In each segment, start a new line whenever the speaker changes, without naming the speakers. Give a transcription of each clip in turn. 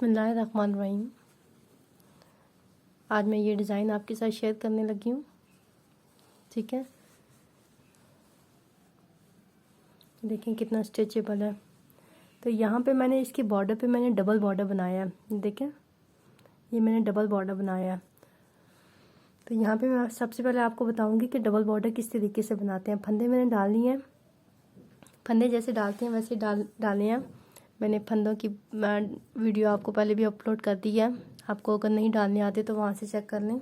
बिस्मिल्लाहिर्रहमानिर्रहीम। आज मैं ये डिज़ाइन आपके साथ शेयर करने लगी हूँ। ठीक है, देखें कितना स्ट्रेचेबल है। तो यहाँ पे मैंने इसके बॉर्डर पे मैंने डबल बॉर्डर बनाया है। देखें, ये मैंने डबल बॉर्डर बनाया है। तो यहाँ पे मैं सबसे पहले आपको बताऊँगी कि डबल बॉर्डर किस तरीके से बनाते हैं। फंदे मैंने डालनी है, फंदे जैसे डालते हैं वैसे डालने हैं। मैंने फंदों की वीडियो आपको पहले भी अपलोड कर दी है, आपको अगर नहीं डालने आते तो वहाँ से चेक कर लें।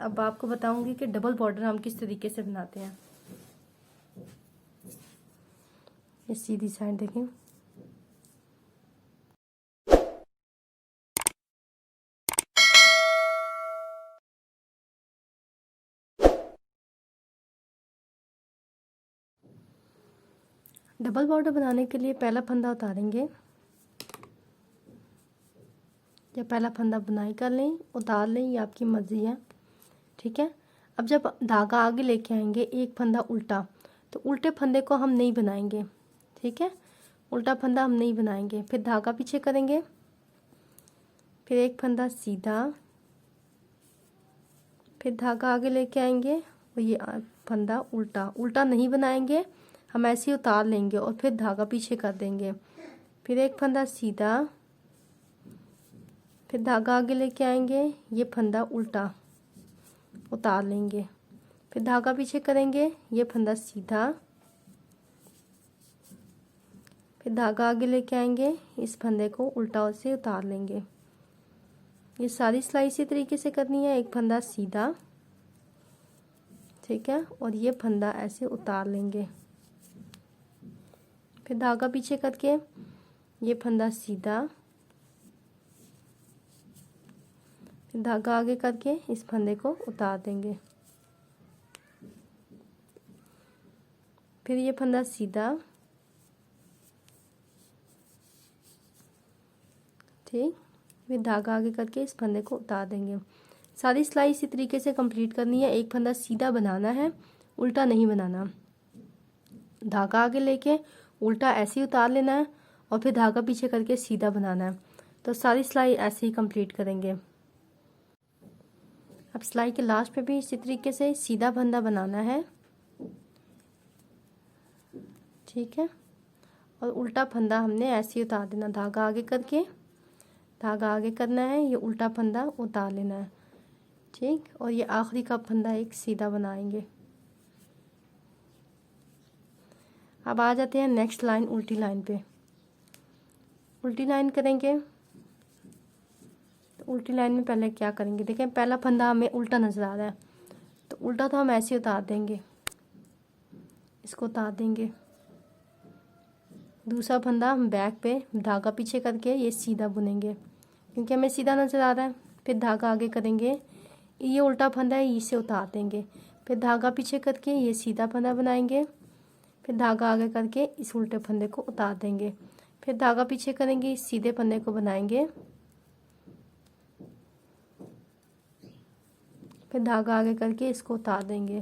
अब आपको बताऊंगी कि डबल बॉर्डर हम किस तरीके से बनाते हैं। ये सीधी साइड देखें, डबल बॉर्डर बनाने के लिए पहला फंदा उतारेंगे या पहला फंदा बुनाई कर लें, उतार लें, ये आपकी मर्जी है। ठीक है, अब जब धागा आगे लेके आएंगे एक फंदा उल्टा, तो उल्टे फंदे को हम नहीं बनाएंगे। ठीक है, उल्टा फंदा हम नहीं बनाएंगे। फिर धागा पीछे करेंगे, फिर एक फंदा सीधा, फिर धागा आगे लेके आएंगे और ये फंदा उल्टा। उल्टा नहीं बनाएंगे, हम ऐसे ही उतार लेंगे और फिर धागा पीछे कर देंगे। फिर एक फंदा सीधा, फिर धागा आगे लेके आएंगे, ये फंदा उल्टा उतार लेंगे, फिर धागा पीछे करेंगे, ये फंदा सीधा, फिर धागा आगे लेके आएंगे, इस फंदे को उल्टा से उतार लेंगे। ये सारी सिलाई इसी तरीके से करनी है। एक फंदा सीधा, ठीक है, और ये फंदा ऐसे उतार लेंगे, फिर धागा पीछे करके ये फंदा सीधा, फिर धागा आगे करके इस फंदे को उतार देंगे, फिर ये फंदा सीधा, ठीक, फिर धागा आगे करके इस फंदे को उतार देंगे। सारी सिलाई इसी तरीके से कंप्लीट करनी है। एक फंदा सीधा बनाना है, उल्टा नहीं बनाना। धागा आगे लेके उल्टा ऐसे ही उतार लेना है और फिर धागा पीछे करके सीधा बनाना है। तो सारी सिलाई ऐसे ही कंप्लीट करेंगे। अब सिलाई के लास्ट पे भी इसी तरीके से सीधा फंदा बनाना है, ठीक है, और उल्टा फंदा हमने ऐसे ही उतार देना। धागा आगे करके, धागा आगे करना है, ये उल्टा फंदा उतार लेना है, ठीक, और ये आखिरी का फंदा एक सीधा बनाएंगे। अब आ जाते हैं नेक्स्ट लाइन, उल्टी लाइन पे। उल्टी लाइन करेंगे तो उल्टी लाइन में पहले क्या करेंगे, देखें पहला फंदा हमें उल्टा नज़र आ रहा है, तो उल्टा तो हम ऐसे उतार देंगे, इसको उतार देंगे। दूसरा फंदा हम बैक पे धागा पीछे करके ये सीधा बुनेंगे, क्योंकि हमें सीधा नज़र आ रहा है। फिर धागा आगे करेंगे, ये उल्टा फंदा है, इसे उतार देंगे, फिर धागा पीछे करके ये सीधा फंदा बनाएंगे, फिर धागा आगे करके इस उल्टे फंदे को उतार देंगे, फिर धागा पीछे करेंगे, इस सीधे फंदे को बनाएंगे, फिर धागा आगे करके इसको उतार देंगे,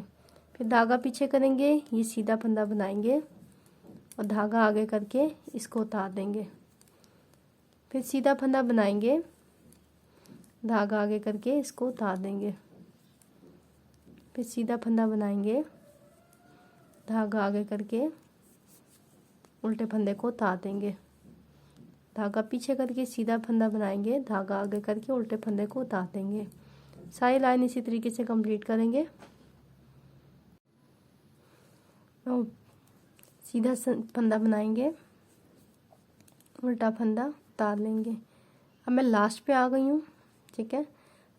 फिर धागा पीछे करेंगे, ये सीधा फंदा बनाएंगे और धागा आगे करके इसको उतार देंगे, फिर सीधा फंदा बनाएंगे, धागा आगे करके इसको उतार देंगे, फिर सीधा फंदा बनाएंगे, धागा आगे करके उल्टे फंदे को उतार देंगे, धागा पीछे करके सीधा फंदा बनाएंगे, धागा आगे करके उल्टे फंदे को उतार देंगे। सारी लाइन इसी तरीके से कंप्लीट करेंगे। सीधा फंदा बनाएंगे, उल्टा फंदा उतार लेंगे। अब मैं लास्ट पे आ गई हूँ, ठीक है,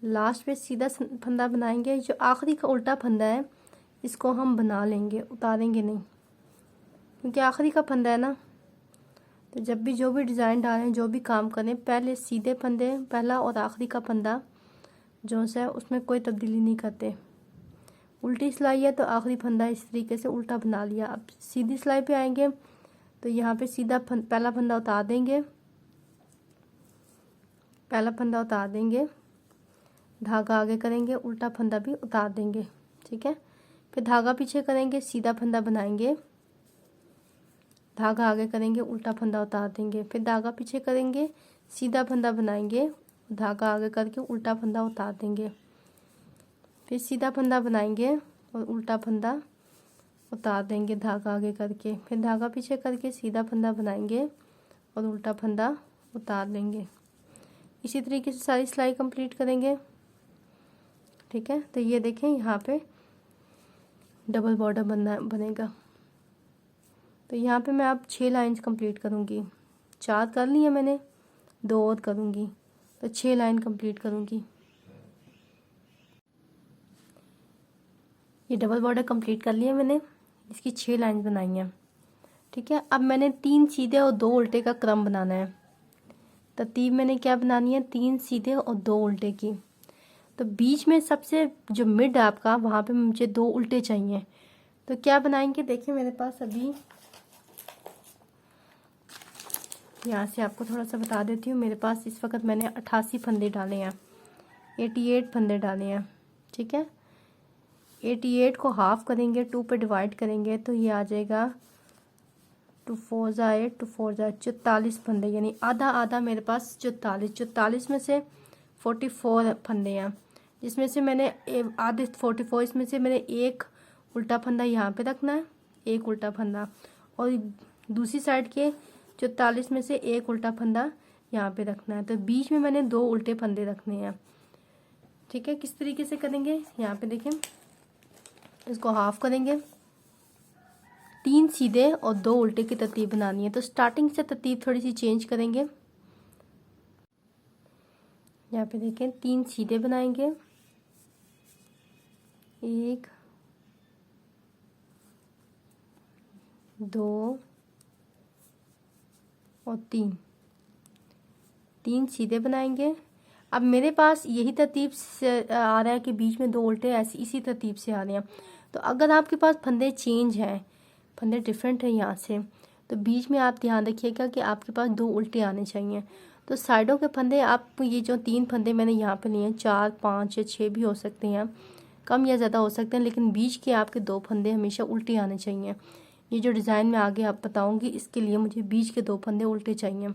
लास्ट पे सीधा फंदा बनाएंगे। जो आखिरी का उल्टा फंदा है इसको हम बना लेंगे, उतारेंगे नहीं, क्योंकि आखिरी का फंदा है ना। तो जब भी जो भी डिज़ाइन डालें, जो भी काम करें, पहले सीधे फंदे, पहला और आखिरी का फंदा जो है उसमें कोई तब्दीली नहीं करते। उल्टी सिलाई है तो आखिरी फंदा इस तरीके से उल्टा बना लिया। अब सीधी सिलाई पे आएंगे तो यहाँ पे सीधा पहला फंदा उतार देंगे, पहला फंदा उतार देंगे, धागा आगे करेंगे, उल्टा फंदा भी उतार देंगे, ठीक है, फिर धागा पीछे करेंगे, सीधा फंदा बनाएंगे, धागा आगे करेंगे, उल्टा फंदा उतार देंगे, फिर धागा पीछे करेंगे, सीधा फंदा बनाएंगे, धागा आगे करके उल्टा फंदा उतार देंगे, फिर सीधा फंदा बनाएंगे और उल्टा फंदा उतार देंगे धागा आगे करके, फिर धागा पीछे करके सीधा फंदा बनाएंगे और उल्टा फंदा उतार देंगे। इसी तरीके से सारी सिलाई कंप्लीट करेंगे। ठीक है, तो ये देखें यहाँ पे डबल बॉर्डर बनेगा। तो यहाँ पे मैं अब 6 लाइंस कंप्लीट करूँगी। 4 कर ली है मैंने, 2 और करूँगी, तो 6 लाइन कंप्लीट करूँगी। ये डबल बॉर्डर कंप्लीट कर लिया मैंने, इसकी 6 लाइन बनाई हैं। ठीक है, अब मैंने 3 सीधे और 2 उल्टे का क्रम बनाना है। तरतीब मैंने क्या बनानी है, 3 सीधे और 2 उल्टे की। तो बीच में सबसे जो मिड आपका, वहाँ पे मुझे 2 उल्टे चाहिए। तो क्या बनाएंगे, देखिए मेरे पास अभी यहाँ से आपको थोड़ा सा बता देती हूँ। मेरे पास इस वक्त मैंने 88 फंदे डाले हैं, 88 फंदे डाले हैं। ठीक है, 88 को हाफ करेंगे, 2 पे डिवाइड करेंगे तो ये आ जाएगा 2 4 जा 8, 2 4 जा 44 फंदे, यानी आधा आधा मेरे पास 44 में से 44 फंदे हैं, जिसमें से मैंने आधे 44, इसमें से मैंने एक उल्टा फंदा यहाँ पे रखना है, एक उल्टा फंदा, और दूसरी साइड के 44 में से एक उल्टा फंदा यहाँ पे रखना है। तो बीच में मैंने 2 उल्टे फंदे रखने हैं। ठीक है, किस तरीके से करेंगे, यहाँ पे देखें, इसको हाफ करेंगे, 3 सीधे और 2 उल्टे की तरतीब बनानी है। तो स्टार्टिंग से तरतीब थोड़ी सी चेंज करेंगे। यहाँ पे देखें, 3 सीधे बनाएंगे, 1 2 और 3 सीधे बनाएंगे। अब मेरे पास यही तरतीब से आ रहा है कि बीच में 2 उल्टे ऐसी इसी तरतीब से आ रहे हैं। तो अगर आपके पास फंदे चेंज हैं, फंदे डिफरेंट हैं यहाँ से, तो बीच में आप ध्यान रखिएगा कि आपके पास 2 उल्टे आने चाहिए। तो साइडों के फंदे, आप ये जो 3 फंदे मैंने यहाँ पे लिए हैं, 4 5 या 6 भी हो सकते हैं, कम या ज़्यादा हो सकते हैं, लेकिन बीच के आपके 2 फंदे हमेशा उल्टे आने चाहिए। ये जो डिज़ाइन में आगे आप बताऊँगी, इसके लिए मुझे बीच के 2 फंदे उल्टे चाहिए।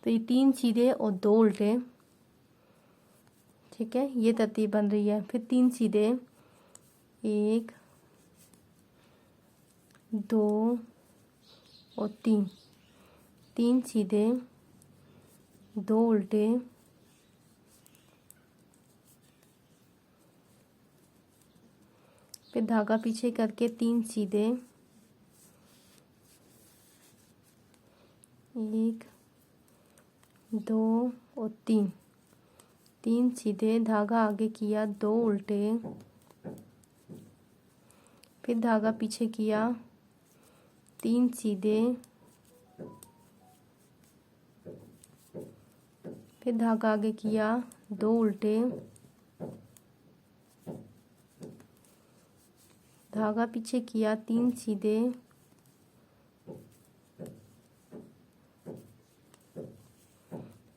तो ये 3 सीधे और 2 उल्टे। ठीक है, ये तरतीब बन रही है। फिर 3 सीधे, 1 2 और 3 सीधे, 2 उल्टे, फिर धागा पीछे करके 3 सीधे, 1 2 और 3 सीधे, धागा आगे किया, 2 उल्टे, फिर धागा पीछे किया, 3 सीधे, फिर धागा आगे किया, 2 उल्टे, धागा पीछे किया, 3 सीधे,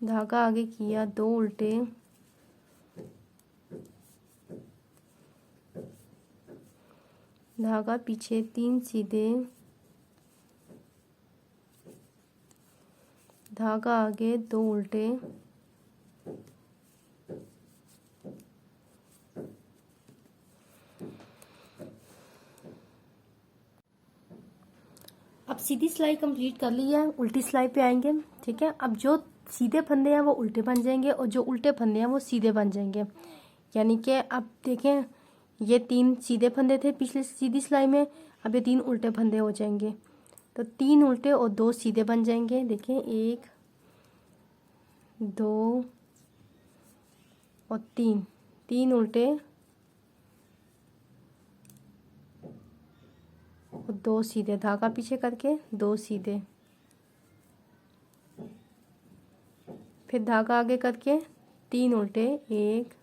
धागा आगे किया, 2 उल्टे, धागा पीछे, 3 सीधे, धागा आगे, 2 उल्टे, अब सीधी सिलाई कंप्लीट कर ली है, उल्टी सिलाई पे आएंगे। ठीक है, अब जो सीधे फंदे हैं वो उल्टे बन जाएंगे और जो उल्टे फंदे हैं वो सीधे बन जाएंगे। यानी कि अब देखें, ये 3 सीधे फंदे थे पिछले सीधी सिलाई में, अब ये 3 उल्टे फंदे हो जाएंगे। तो 3 उल्टे और 2 सीधे बन जाएंगे। देखें, 1 2 और 3 उल्टे और 2 सीधे, धागा पीछे करके 2 सीधे, फिर धागा आगे करके 3 उल्टे, 1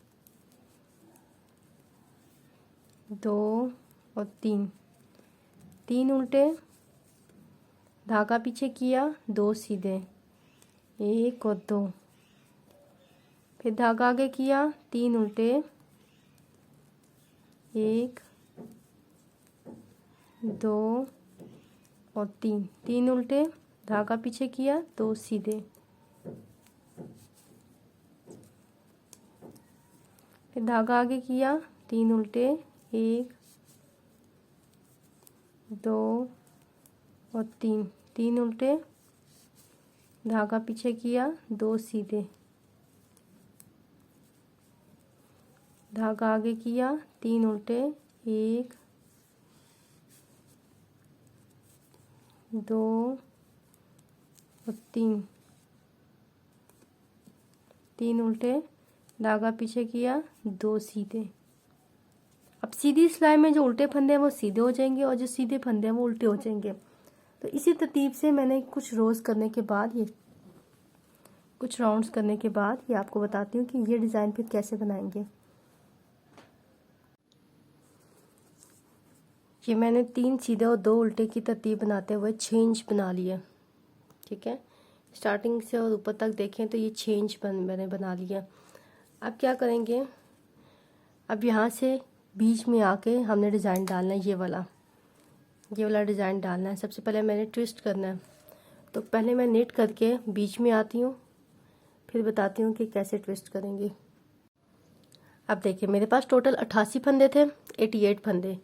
2 और 3 उल्टे, धागा पीछे किया, 2 सीधे, 1 और 2, फिर धागा आगे किया, 3 उल्टे, 1 2 और 3, 3 उल्टे, धागा पीछे किया, 2 सीधे, फिर धागा आगे किया, 3 उल्टे, 1 2 और 3, 3 उल्टे, धागा पीछे किया, 2 सीधे, धागा आगे किया, 3 उल्टे, 1 2 और 3, 3 उल्टे, धागा पीछे किया, 2 सीधे। अब सीधी सिलाई में जो उल्टे फंदे हैं वो सीधे हो जाएंगे और जो सीधे फंदे हैं वो उल्टे हो जाएंगे। तो इसी तरतीब से मैंने कुछ रोज़ करने के बाद, ये कुछ राउंड्स करने के बाद ये आपको बताती हूँ कि ये डिज़ाइन फिर कैसे बनाएंगे। ये मैंने 3 सीधे और 2 उल्टे की तरतीब बनाते हुए 6 इंच बना लिया। ठीक है, स्टार्टिंग से और ऊपर तक देखें तो ये 6 इंच मैंने बना लिया। अब क्या करेंगे, अब यहाँ से बीच में आके हमने डिज़ाइन डालना है, ये वाला डिज़ाइन डालना है। सबसे पहले मैंने ट्विस्ट करना है, तो पहले मैं नेट करके बीच में आती हूँ, फिर बताती हूँ कि कैसे ट्विस्ट करेंगे। अब देखिए मेरे पास टोटल 88 फंदे थे, 88 फंदे,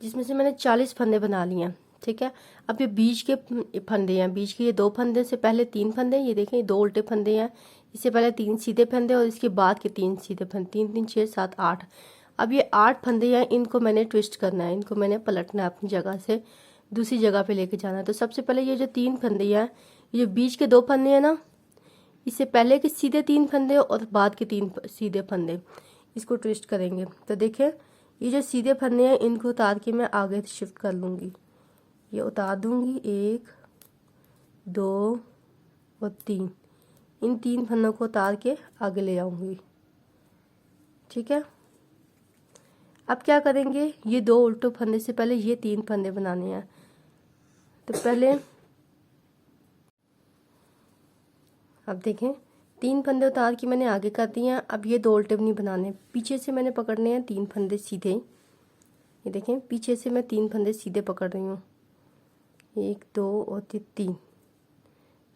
जिसमें से मैंने 40 फंदे बना लिए हैं। ठीक है, अब ये बीच के फंदे हैं, बीच के ये 2 फंदे से पहले 3 फंदे, ये देखें 2 उल्टे फंदे हैं, इससे पहले 3 सीधे फंदे और इसके बाद के 3 सीधे फंदे, 3 3 6 7 8। अब ये 8 फंदे हैं, इनको मैंने ट्विस्ट करना है, इनको मैंने पलटना है, अपनी जगह से दूसरी जगह पे लेके जाना है। तो सबसे पहले ये जो 3 फंदे हैं, ये बीच के 2 फंदे हैं ना, इससे पहले के सीधे 3 फंदे और बाद के 3 सीधे फंदे, इसको ट्विस्ट करेंगे। तो देखिए ये जो सीधे फंदे हैं इनको उतार के मैं आगे शिफ्ट कर लूँगी, ये उतार दूँगी, 1 2 और 3, इन 3 फंदों को उतार के आगे ले आऊँगी। ठीक है, अब क्या करेंगे, ये 2 उल्टे फंदे से पहले ये 3 फंदे बनाने हैं। तो पहले अब देखें 3 फंदे उतार के मैंने आगे कर दिए हैं। अब ये 2 उल्टे नहीं बनाने, पीछे से मैंने पकड़ने हैं 3 फंदे सीधे। ये देखें पीछे से मैं 3 फंदे सीधे पकड़ रही हूँ, 1 2 और 3।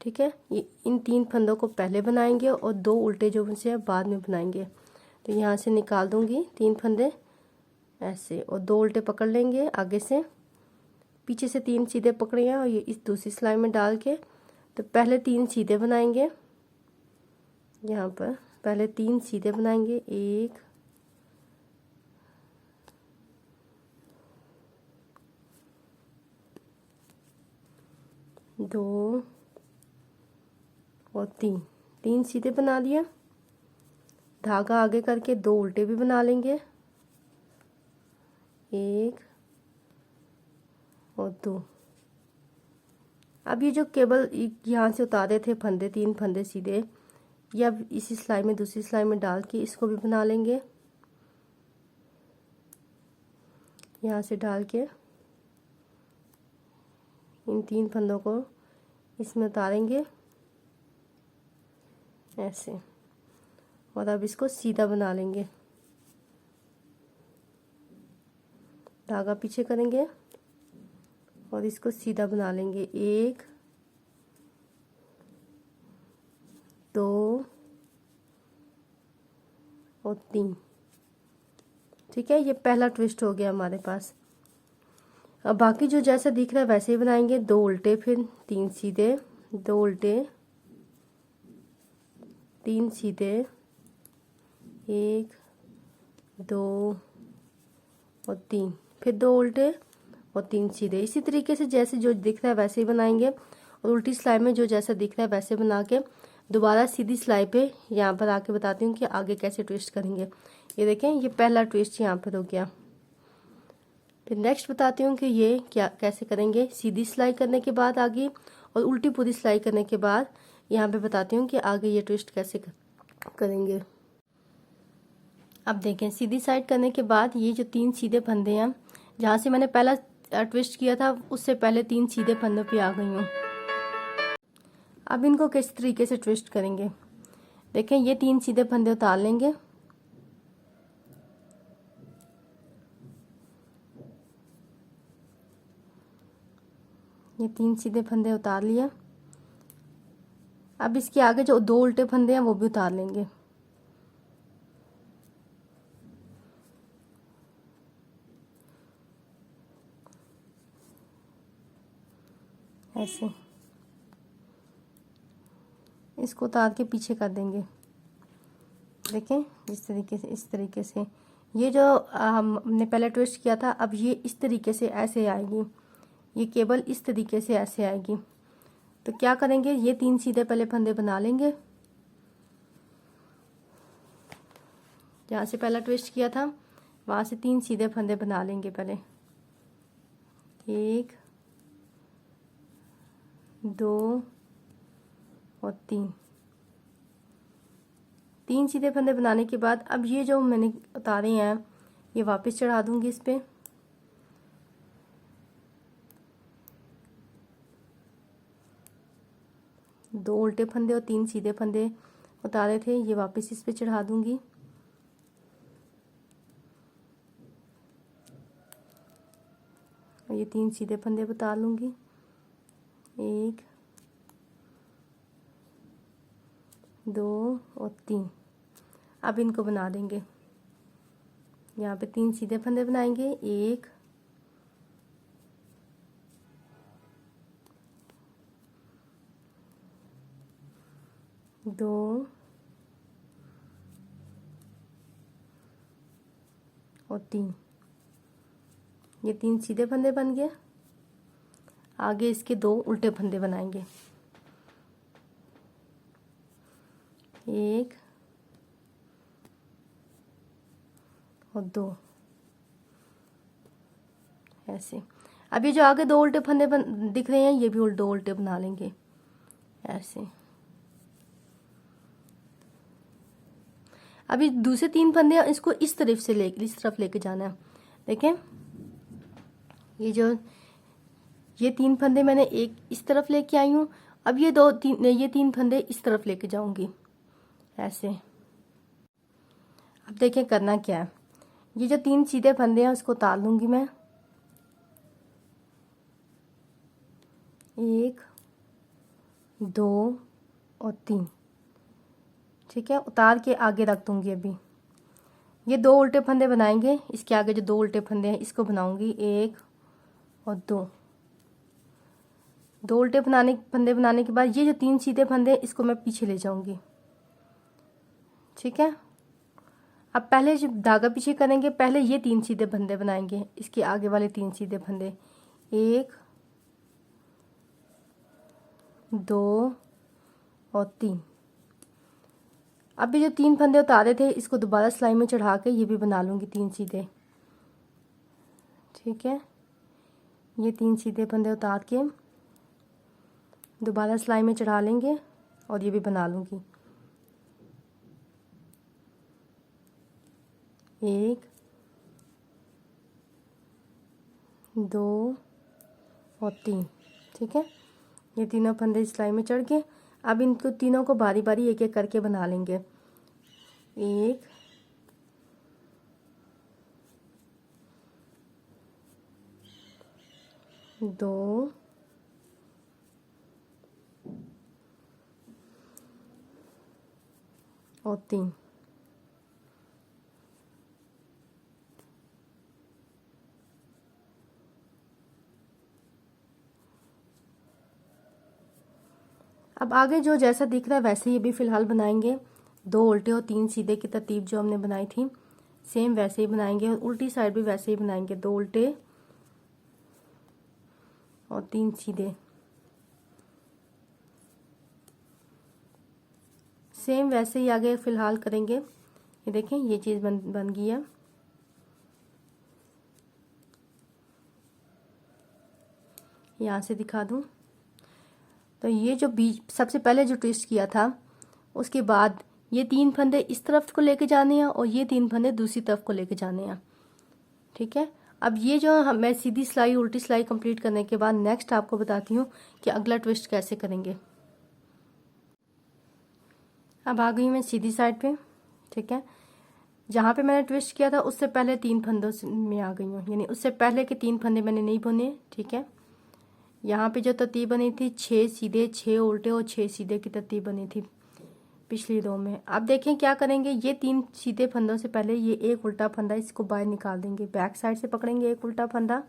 ठीक है, ये इन 3 फंदों को पहले बनाएंगे और 2 उल्टे जो उनसे बाद में बनाएंगे। तो यहाँ से निकाल दूँगी 3 फंदे ऐसे, और 2 उल्टे पकड़ लेंगे आगे से, पीछे से 3 सीधे पकड़े हैं और ये इस दूसरी सिलाई में डाल के, तो पहले 3 सीधे बनाएंगे, यहाँ पर पहले 3 सीधे बनाएंगे, 1 2 और 3, 3 सीधे बना दिया, धागा आगे करके 2 उल्टे भी बना लेंगे, 1 और 2। अब ये जो केबल यहाँ से उतारे थे फंदे, 3 फंदे सीधे, या इसी सिलाई में दूसरी सिलाई में डाल के इसको भी बना लेंगे, यहाँ से डाल के इन 3 फंदों को इसमें उतारेंगे ऐसे, और अब इसको सीधा बना लेंगे, धागा पीछे करेंगे और इसको सीधा बना लेंगे, 1 2 और 3। ठीक है, ये पहला ट्विस्ट हो गया हमारे पास। अब बाकी जो जैसा दिख रहा है वैसे ही बनाएंगे, 2 उल्टे, फिर 3 सीधे, 2 उल्टे, 3 सीधे, 1 2 और 3, फिर 2 उल्टे और 3 सीधे। इसी तरीके से जैसे जो दिख रहा है वैसे ही बनाएंगे, और उल्टी सिलाई में जो जैसा दिख रहा है वैसे बना के दोबारा सीधी सिलाई पे यहाँ पर आके बताती हूँ कि आगे कैसे ट्विस्ट करेंगे। ये देखें ये पहला ट्विस्ट यहाँ पर हो गया। फिर नेक्स्ट बताती हूँ कि ये क्या कैसे करेंगे, सीधी सिलाई करने के बाद आगे, और उल्टी पूरी सिलाई करने के बाद यहाँ पे बताती हूँ कि आगे ये ट्विस्ट कैसे करेंगे। अब देखें सीधी साइड करने के बाद ये जो 3 सीधे फंदे हैं, जहाँ से मैंने पहला ट्विस्ट किया था उससे पहले 3 सीधे फंदों पे आ गई हूँ। अब इनको किस तरीके से ट्विस्ट करेंगे, देखें ये 3 सीधे फंदे उतार लेंगे, ये 3 सीधे फंदे उतार लिया। अब इसके आगे जो 2 उल्टे फंदे हैं वो भी उतार लेंगे। ऐसे इसको उतार के पीछे कर देंगे। देखें इस तरीके से, इस तरीके से। ये जो हमने पहले ट्विस्ट किया था, अब ये इस तरीके से ऐसे आएगी, ये केबल इस तरीके से ऐसे आएगी। तो क्या करेंगे, ये 3 सीधे पहले फंदे बना लेंगे। जहाँ से पहला ट्विस्ट किया था वहाँ से 3 सीधे फंदे बना लेंगे पहले। 1 2 और 3 सीधे फंदे बनाने के बाद अब ये जो मैंने उतारे हैं ये वापस चढ़ा दूंगी इस पे। दो उल्टे फंदे और 3 सीधे फंदे उतारे थे, ये वापस इस पे चढ़ा दूंगी। और ये 3 सीधे फंदे उतार लूंगी। 1 2 और 3। अब इनको बना देंगे। यहाँ पे 3 सीधे फंदे बनाएंगे। 1 2 और 3। ये 3 सीधे फंदे बन गए। आगे इसके 2 उल्टे फंदे बनाएंगे। 1 और 2 ऐसे। अब ये जो आगे 2 उल्टे फंदे दिख रहे हैं ये भी 2 उल्टे बना लेंगे ऐसे। अभी दूसरे 3 फंदे इसको इस तरफ लेके जाना है। देखें ये 3 फंदे मैंने एक इस तरफ लेके आई हूँ। अब ये 3 फंदे इस तरफ लेके जाऊंगी ऐसे। अब देखें करना क्या है। ये जो 3 सीधे फंदे हैं उसको उतार लूंगी मैं। 1 2 और 3। ठीक है, उतार के आगे रख दूंगी। अभी ये 2 उल्टे फंदे बनाएंगे। इसके आगे जो 2 उल्टे फंदे हैं इसको बनाऊंगी। 1 और 2 उल्टे फंदे बनाने के बाद ये जो 3 सीधे फंदे हैं इसको मैं पीछे ले जाऊंगी। ठीक है, अब पहले जब धागा पीछे करेंगे पहले ये 3 सीधे फंदे बनाएंगे। इसके आगे वाले 3 सीधे फंदे। 1 2 और 3। अब ये जो 3 फंदे उतारे थे इसको दोबारा सिलाई में चढ़ा के ये भी बना लूंगी 3 सीधे। ठीक है, ये 3 सीधे फंदे उतार के दोबारा सिलाई में चढ़ा लेंगे और ये भी बना लूंगी। 1 2 और 3। ठीक है, ये तीनों फंदे सिलाई में चढ़ के अब इनको तीनों को बारी बारी एक एक करके बना लेंगे। 1 2 और 3। अब आगे जो जैसा दिख रहा है वैसे ही भी फिलहाल बनाएंगे। 2 उल्टे और 3 सीधे की तरतीब जो हमने बनाई थी सेम वैसे ही बनाएंगे और उल्टी साइड भी वैसे ही बनाएंगे। 2 उल्टे और 3 सीधे सेम वैसे ही आगे फिलहाल करेंगे। ये देखें ये चीज़ बन गई है। यहाँ से दिखा दूँ तो ये जो बीच सबसे पहले जो ट्विस्ट किया था उसके बाद ये 3 फंदे इस तरफ को लेके जाने हैं और ये 3 फंदे दूसरी तरफ को लेके जाने हैं। ठीक है, अब ये जो मैं सीधी सिलाई उल्टी सिलाई कंप्लीट करने के बाद नेक्स्ट आपको बताती हूँ कि अगला ट्विस्ट कैसे करेंगे। अब आ गई मैं सीधी साइड पे। ठीक है, जहाँ पे मैंने ट्विस्ट किया था उससे पहले 3 फंदों में आ गई हूँ, यानी उससे पहले के 3 फंदे मैंने नहीं बुने। ठीक है, यहाँ पे जो तरतीब बनी थी 6 सीधे 6 उल्टे और 6 सीधे की तरतीब बनी थी पिछली रो में। अब देखें क्या करेंगे, ये 3 सीधे फंदों से पहले ये एक उल्टा फंदा इसको बाहर निकाल देंगे, बैक साइड से पकड़ेंगे एक उल्टा फंदा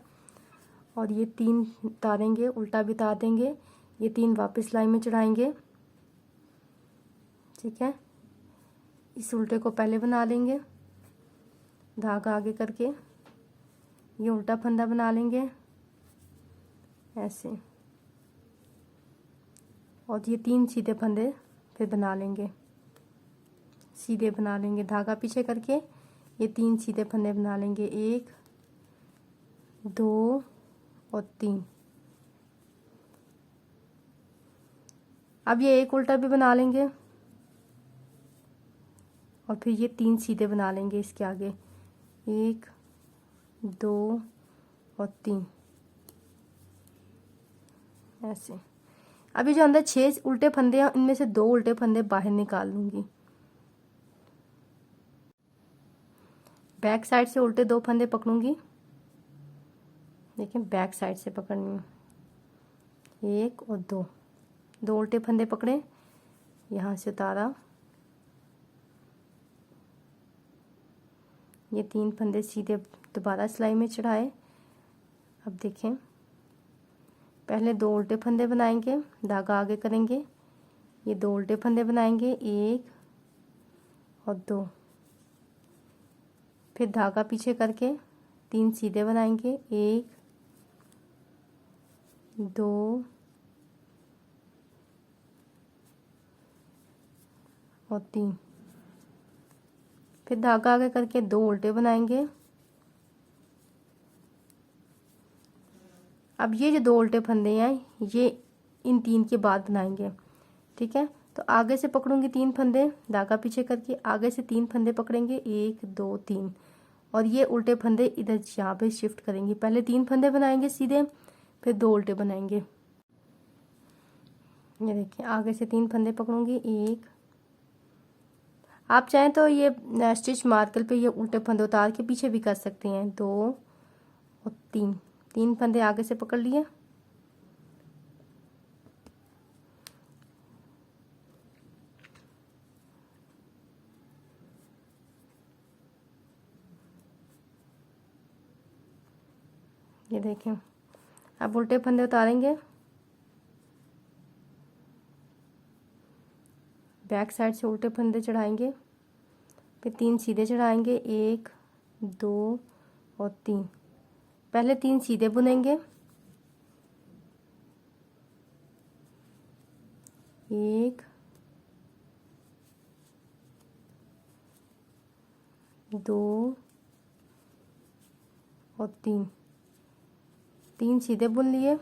और ये 3 उतारेंगे, उल्टा भी उतार देंगे, ये 3 वापस लाइन में चढ़ाएंगे। ठीक है, इस उल्टे को पहले बना लेंगे, धागा आगे करके ये उल्टा फंदा बना लेंगे ऐसे, और ये 3 सीधे फंदे फिर बना लेंगे, सीधे बना लेंगे, धागा पीछे करके ये 3 सीधे फंदे बना लेंगे, 1 2 और 3। अब ये एक उल्टा भी बना लेंगे और फिर ये 3 सीधे बना लेंगे इसके आगे, 1 2 और 3 ऐसे। अभी जो अंदर 6 उल्टे फंदे हैं इनमें से 2 उल्टे फंदे बाहर निकाल लूंगी, बैक साइड से उल्टे 2 फंदे पकड़ूंगी, देखिए बैक साइड से पकड़नी है, 1 और 2 उल्टे फंदे पकड़े, यहाँ से उतारा, ये 3 फंदे सीधे दोबारा सिलाई में चढ़ाए। अब देखें पहले 2 उल्टे फंदे बनाएंगे, धागा आगे करेंगे, ये 2 उल्टे फंदे बनाएंगे, 1 और 2, फिर धागा पीछे करके 3 सीधे बनाएंगे, 1 2 और 3, फिर धागा आगे करके 2 उल्टे बनाएंगे। अब ये जो 2 उल्टे फंदे हैं ये इन 3 के बाद बनाएंगे। ठीक है, तो आगे से पकड़ूंगी 3 फंदे, धागा पीछे करके आगे से 3 फंदे पकड़ेंगे, 1 2 3, और ये उल्टे फंदे इधर यहाँ पे शिफ्ट करेंगे, पहले 3 फंदे बनाएंगे सीधे, फिर 2 उल्टे बनाएंगे। ये देखिए आगे से 3 फंदे पकड़ूंगी, 1, आप चाहें तो ये स्टिच मार्कर पे ये उल्टे फंदे उतार के पीछे भी कर सकते हैं, 2 और 3 फंदे आगे से पकड़ लिए, ये देखें। अब उल्टे फंदे उतारेंगे, बैक साइड से उल्टे फंदे चढ़ाएंगे, फिर 3 सीधे चढ़ाएंगे, 1 2 और 3, पहले 3 सीधे बुनेंगे, 1 2 और 3 सीधे बुन लिए,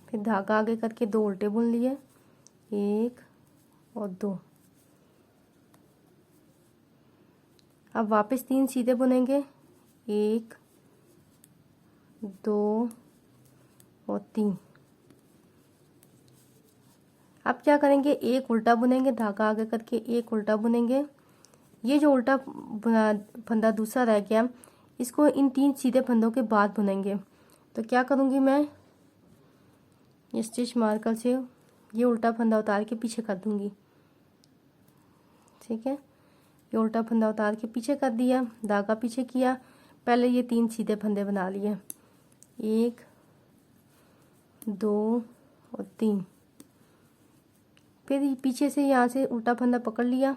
फिर धागा आगे करके 2 उल्टे बुन लिए, 1 और 2, अब वापस 3 सीधे बुनेंगे, 1 2 और 3। अब क्या करेंगे, एक उल्टा बुनेंगे, धागा आगे करके एक उल्टा बुनेंगे, ये जो उल्टा फंदा दूसरा रह गया इसको इन 3 सीधे फंदों के बाद बुनेंगे। तो क्या करूँगी मैं, ये स्टिच मार्कर से ये उल्टा फंदा उतार के पीछे कर दूंगी। ठीक है, ये उल्टा फंदा उतार के पीछे कर दिया, धागा पीछे किया, पहले ये 3 सीधे फंदे बना लिए, 1 2 और 3, फिर पीछे से यहाँ से उल्टा फंदा पकड़ लिया,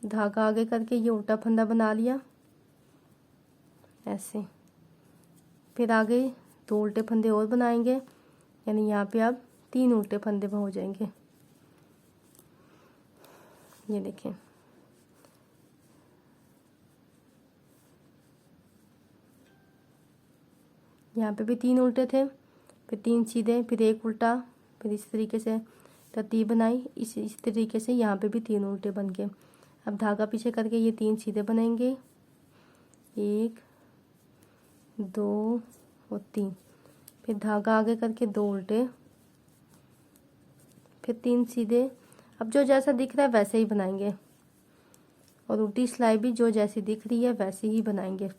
धागा आगे करके ये उल्टा फंदा बना लिया ऐसे, फिर आगे 2 उल्टे फंदे और बनाएंगे, यानी यहाँ पे अब 3 उल्टे फंदे हो जाएंगे। ये देखें, यहाँ पे भी 3 उल्टे थे, फिर 3 सीधे, फिर 1 उल्टा, फिर इस तरीके से तरतीब बनाई, इस तरीके से यहाँ पे भी 3 उल्टे बन गए। अब धागा पीछे करके ये 3 सीधे बनाएंगे, 1 2 और 3, फिर धागा आगे करके 2 उल्टे, फिर 3 सीधे। अब जो जैसा दिख रहा है वैसे ही बनाएंगे, और उल्टी सिलाई भी जो जैसी दिख रही है वैसे ही बनाएंगे।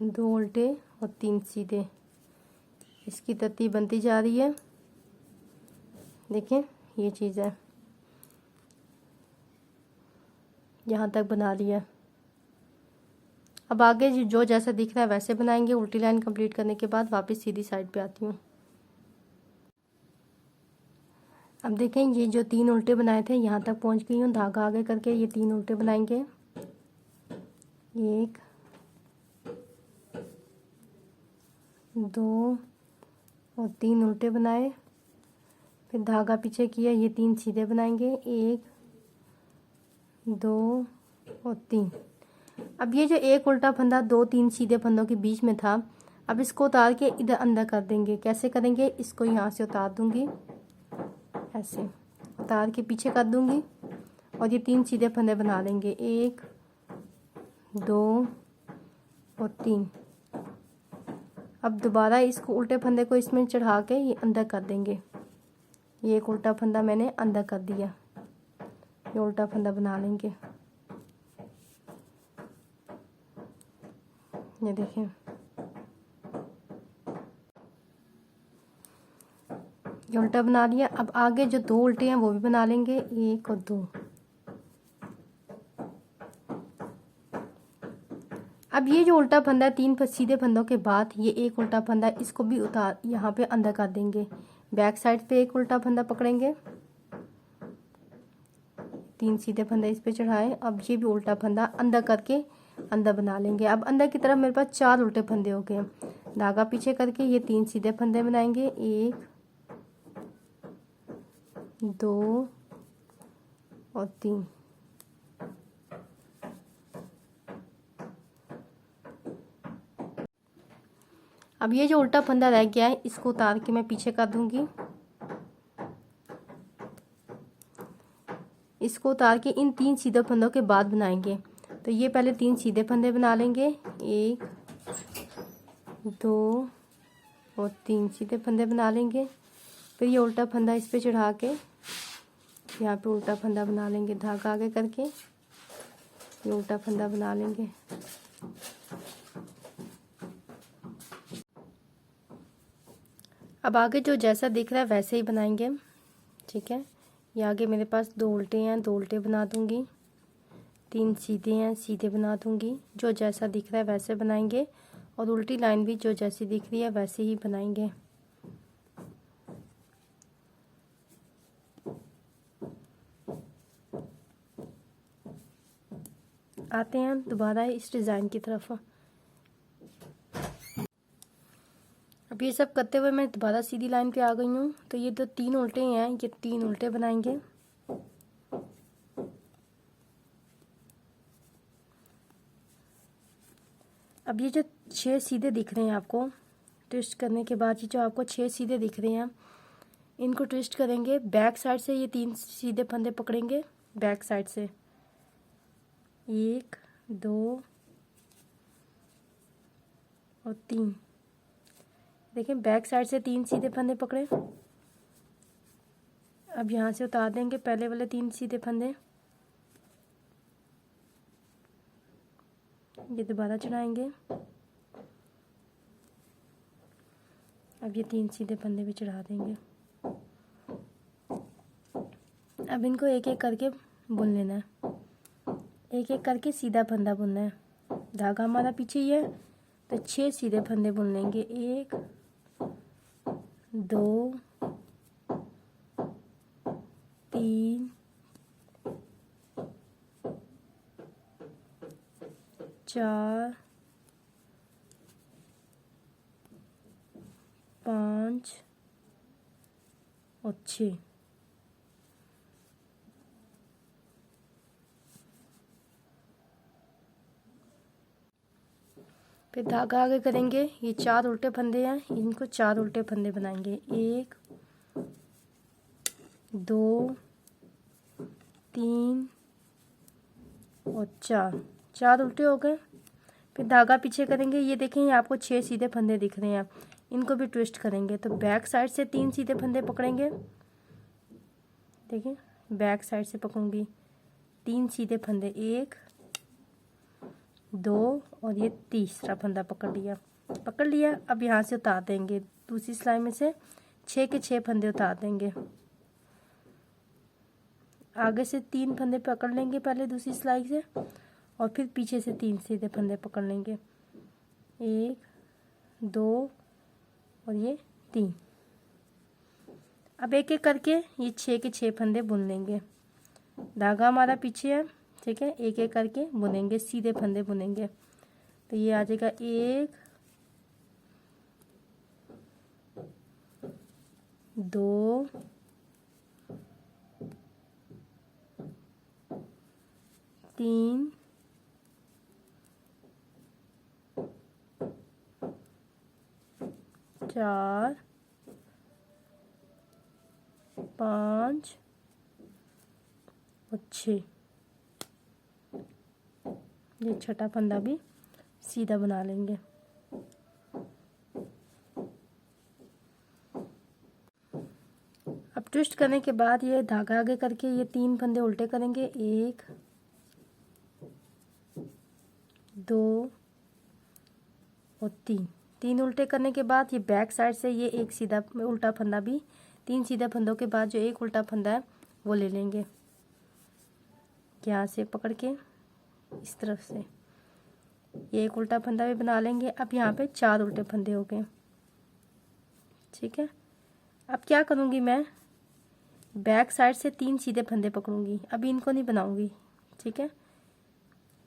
2 उल्टे और 3 सीधे। इसकी तरतीब बनती जा रही है। देखें ये चीज़ है, यहाँ तक बना लिया। अब आगे जो जैसा दिख रहा है वैसे बनाएंगे। उल्टी लाइन कंप्लीट करने के बाद वापस सीधी साइड पे आती हूँ। अब देखें ये जो 3 उल्टे बनाए थे यहाँ तक पहुँच गई हूँ। धागा आगे करके ये 3 उल्टे बनाएंगे। 1 2 और 3 उल्टे बनाए, फिर धागा पीछे किया, ये 3 सीधे बनाएंगे। 1 2 और 3। अब ये जो एक उल्टा फंदा 2 3 सीधे फंदों के बीच में था, अब इसको उतार के इधर अंदर कर देंगे। कैसे करेंगे? इसको यहाँ से उतार दूंगी, ऐसे उतार के पीछे कर दूंगी और ये 3 सीधे फंदे बना लेंगे। 1 2 और 3। अब दोबारा इसको उल्टे फंदे को इसमें चढ़ा के ये अंदर कर देंगे। ये एक उल्टा फंदा मैंने अंदर कर दिया, ये उल्टा फंदा बना लेंगे। ये देखें, ये उल्टा बना लिया। अब आगे जो 2 उल्टे हैं वो भी बना लेंगे, 1 और 2। अब ये जो उल्टा फंदा है 3 सीधे फंदों के बाद ये एक उल्टा फंदा, इसको भी उतार यहाँ पे अंदर कर देंगे। बैक साइड पे एक उल्टा फंदा पकड़ेंगे, 3 सीधे फंदे इस पे चढ़ाए। अब ये भी उल्टा फंदा अंदर करके अंदर बना लेंगे। अब अंदर की तरफ मेरे पास 4 उल्टे फंदे हो गए। धागा पीछे करके ये 3 सीधे फंदे बनाएंगे। 1 2 और 3। अब ये जो उल्टा फंदा रह गया है इसको उतार के मैं पीछे कर दूंगी। इसको उतार के इन 3 सीधे फंदों के बाद बनाएंगे। तो ये पहले 3 सीधे फंदे बना लेंगे, 1 2 और 3 सीधे फंदे बना लेंगे। फिर ये उल्टा फंदा इस पे चढ़ा के यहाँ पे उल्टा फंदा बना लेंगे। धागा आगे करके ये उल्टा फंदा बना लेंगे। अब आगे जो जैसा दिख रहा है वैसे ही बनाएंगे, ठीक है। ये आगे मेरे पास 2 उल्टे हैं, 2 उल्टे बना दूंगी। 3 सीधे हैं, सीधे बना दूंगी। जो जैसा दिख रहा है वैसे बनाएंगे और उल्टी लाइन भी जो जैसी दिख रही है वैसे ही बनाएंगे। आते हैं दोबारा इस डिज़ाइन की तरफ। अब ये सब करते हुए मैं दोबारा सीधी लाइन पे आ गई हूँ। तो ये जो 3 उल्टे हैं ये 3 उल्टे बनाएंगे। अब ये जो 6 सीधे दिख रहे हैं आपको, ट्विस्ट करने के बाद ये जो आपको 6 सीधे दिख रहे हैं इनको ट्विस्ट करेंगे। बैक साइड से ये 3 सीधे फंदे पकड़ेंगे, बैक साइड से 1 2 और 3। देखें बैक साइड से 3 सीधे फंदे पकड़े। अब यहाँ से उतार देंगे पहले वाले 3 सीधे फंदे। ये दोबारा चढ़ाएंगे। अब ये 3 सीधे फंदे भी चढ़ा देंगे। अब इनको एक एक करके बुन लेना है, एक एक करके सीधा फंदा बुनना है। धागा हमारा पीछे ही है तो 6 सीधे फंदे बुन लेंगे। 1 2 3 4 5 और 6। फिर धागा आगे करेंगे। ये 4 उल्टे फंदे हैं, इनको 4 उल्टे फंदे बनाएंगे। 1 2 3 और 4 उल्टे हो गए। फिर धागा पीछे करेंगे। ये देखें ये आपको 6 सीधे फंदे दिख रहे हैं, इनको भी ट्विस्ट करेंगे। तो बैक साइड से 3 सीधे फंदे पकड़ेंगे। देखिए बैक साइड से पकड़ूंगी 3 सीधे फंदे, 1 2 और ये तीसरा फंदा पकड़ लिया। अब यहाँ से उतार देंगे, दूसरी सिलाई में से 6 के 6 फंदे उतार देंगे। आगे से 3 फंदे पकड़ लेंगे पहले दूसरी सिलाई से, और फिर पीछे से 3 सीधे फंदे पकड़ लेंगे, 1 2 और ये 3। अब एक एक करके ये 6 के 6 फंदे बुन लेंगे। धागा हमारा पीछे है, ठीक है, एक एक करके बुनेंगे, सीधे फंदे बुनेंगे। तो ये आ जाएगा 1 2 3 4 5 और 6। ये छठा फंदा भी सीधा बना लेंगे। अब ट्विस्ट करने के बाद ये धागा आगे करके ये 3 फंदे उल्टे करेंगे, 1 2 और 3 उल्टे करने के बाद ये बैक साइड से ये एक सीधा उल्टा फंदा भी, 3 सीधे फंदों के बाद जो एक उल्टा फंदा है वो ले लेंगे, यहाँ से पकड़ के इस तरफ से ये एक उल्टा फंदा भी बना लेंगे। अब यहाँ पे 4 उल्टे फंदे हो गए, ठीक है। अब क्या करूँगी मैं, बैक साइड से 3 सीधे फंदे पकड़ूंगी, अभी इनको नहीं बनाऊंगी, ठीक है।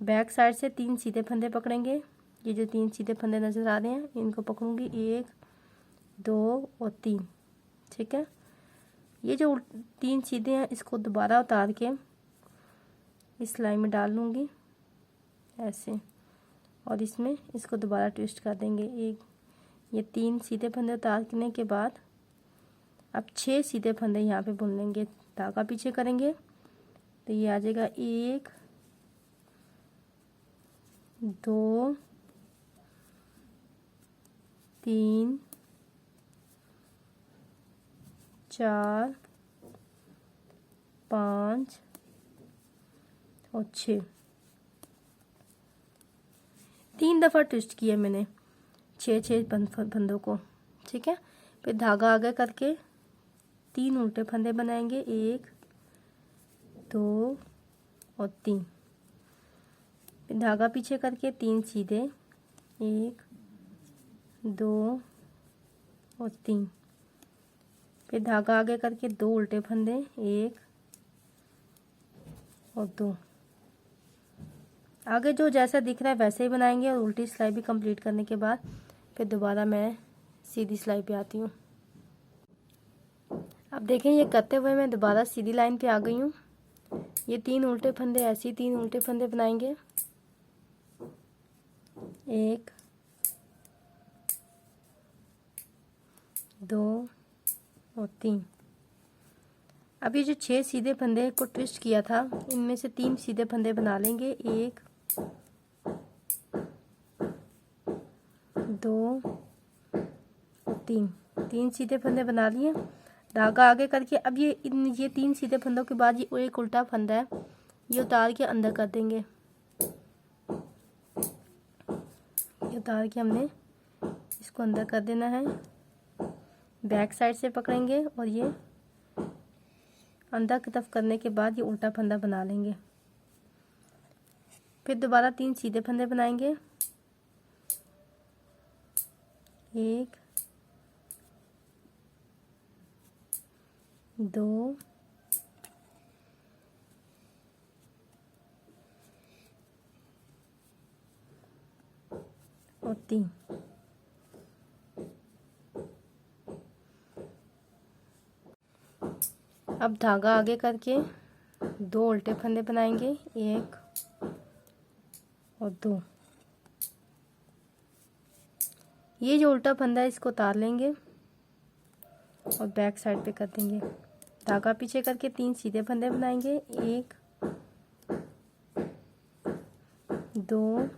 बैक साइड से 3 सीधे फंदे पकड़ेंगे, ये जो 3 सीधे फंदे नज़र आ रहे हैं इनको पकड़ूंगी, 1 2 और 3, ठीक है। ये जो 3 सीधे हैं इसको दोबारा उतार के इस सिलाई में डाल लूँगी ऐसे, और इसमें इसको दोबारा ट्विस्ट कर देंगे। एक ये 3 सीधे फंदे उतारने के बाद अब 6 सीधे फंदे यहाँ पे बुन लेंगे, धागा पीछे करेंगे तो ये आ जाएगा 1 2 3 4 5 और 6। 3 दफ़ा ट्विस्ट किया मैंने 6 फंदों को, ठीक है। फिर धागा आगे करके 3 उल्टे फंदे बनाएंगे, 1 2 और 3। फिर धागा पीछे करके 3 सीधे, 1 2 और 3। फिर धागा आगे करके 2 उल्टे फंदे, 1 और 2। आगे जो जैसा दिख रहा है वैसे ही बनाएंगे, और उल्टी सिलाई भी कंप्लीट करने के बाद फिर दोबारा मैं सीधी सिलाई पे आती हूँ। अब देखें ये करते हुए मैं दोबारा सीधी लाइन पे आ गई हूँ। ये 3 उल्टे फंदे, ऐसे ही 3 उल्टे फंदे बनाएंगे, 1 2 और 3। अब ये जो 6 सीधे फंदे को ट्विस्ट किया था इनमें से 3 सीधे फंदे बना लेंगे, 1 2 और 3 सीधे फंदे बना लिए। धागा आगे करके अब ये 3 सीधे फंदों के बाद ये एक उल्टा फंदा है ये उतार के अंदर कर देंगे। ये उतार के हमने इसको अंदर कर देना है, बैक साइड से पकड़ेंगे और ये अंदर की तरफ करने के बाद ये उल्टा फंदा बना लेंगे। फिर दोबारा 3 सीधे फंदे बनाएंगे, 1 2 और 3। अब धागा आगे करके 2 उल्टे फंदे बनाएंगे, 1 और 2। ये जो उल्टा फंदा है इसको उतार लेंगे और बैक साइड पे कर देंगे। धागा पीछे करके 3 सीधे फंदे बनाएंगे, 1 2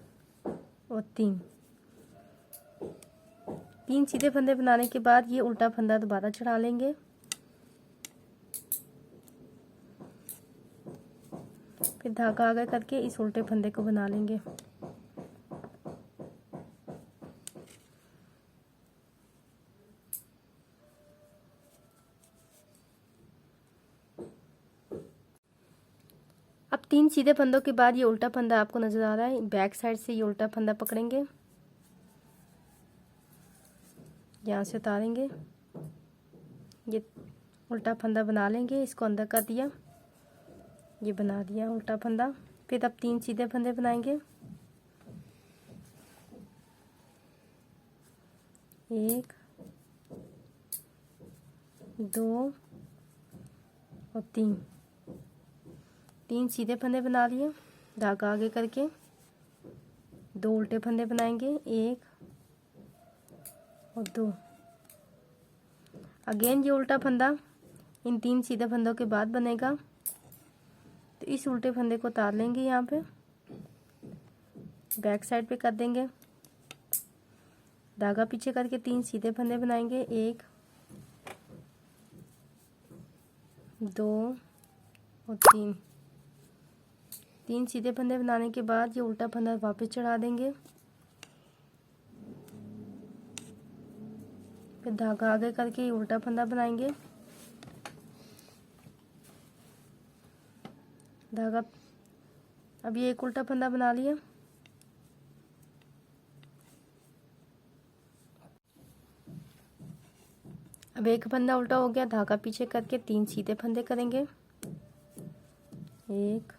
और 3 सीधे फंदे बनाने के बाद ये उल्टा फंदा दोबारा चढ़ा लेंगे। फिर धागा आगे करके इस उल्टे फंदे को बना लेंगे। तीन सीधे फंदों के बाद ये उल्टा फंदा आपको नज़र आ रहा है, बैक साइड से ये उल्टा फंदा पकड़ेंगे, यहाँ से उतारेंगे, ये उल्टा फंदा बना लेंगे, इसको अंदर कर दिया, ये बना दिया उल्टा फंदा। फिर अब तीन सीधे फंदे बनाएंगे, एक, दो और तीन। तीन सीधे फंदे बना लिए, धागा आगे करके दो उल्टे फंदे बनाएंगे, एक और दो। अगेन ये उल्टा फंदा इन तीन सीधे फंदों के बाद बनेगा, तो इस उल्टे फंदे को उतार लेंगे, यहाँ पे बैक साइड पे कर देंगे, धागा पीछे करके तीन सीधे फंदे बनाएंगे, एक, दो और तीन। तीन सीधे फंदे बनाने के बाद ये उल्टा फंदा वापस चढ़ा देंगे, फिर धागा आगे करके ये उल्टा फंदा बनाएंगे, धागा, अब ये एक उल्टा फंदा बना लिया, अब एक फंदा उल्टा हो गया, धागा पीछे करके तीन सीधे फंदे करेंगे, एक,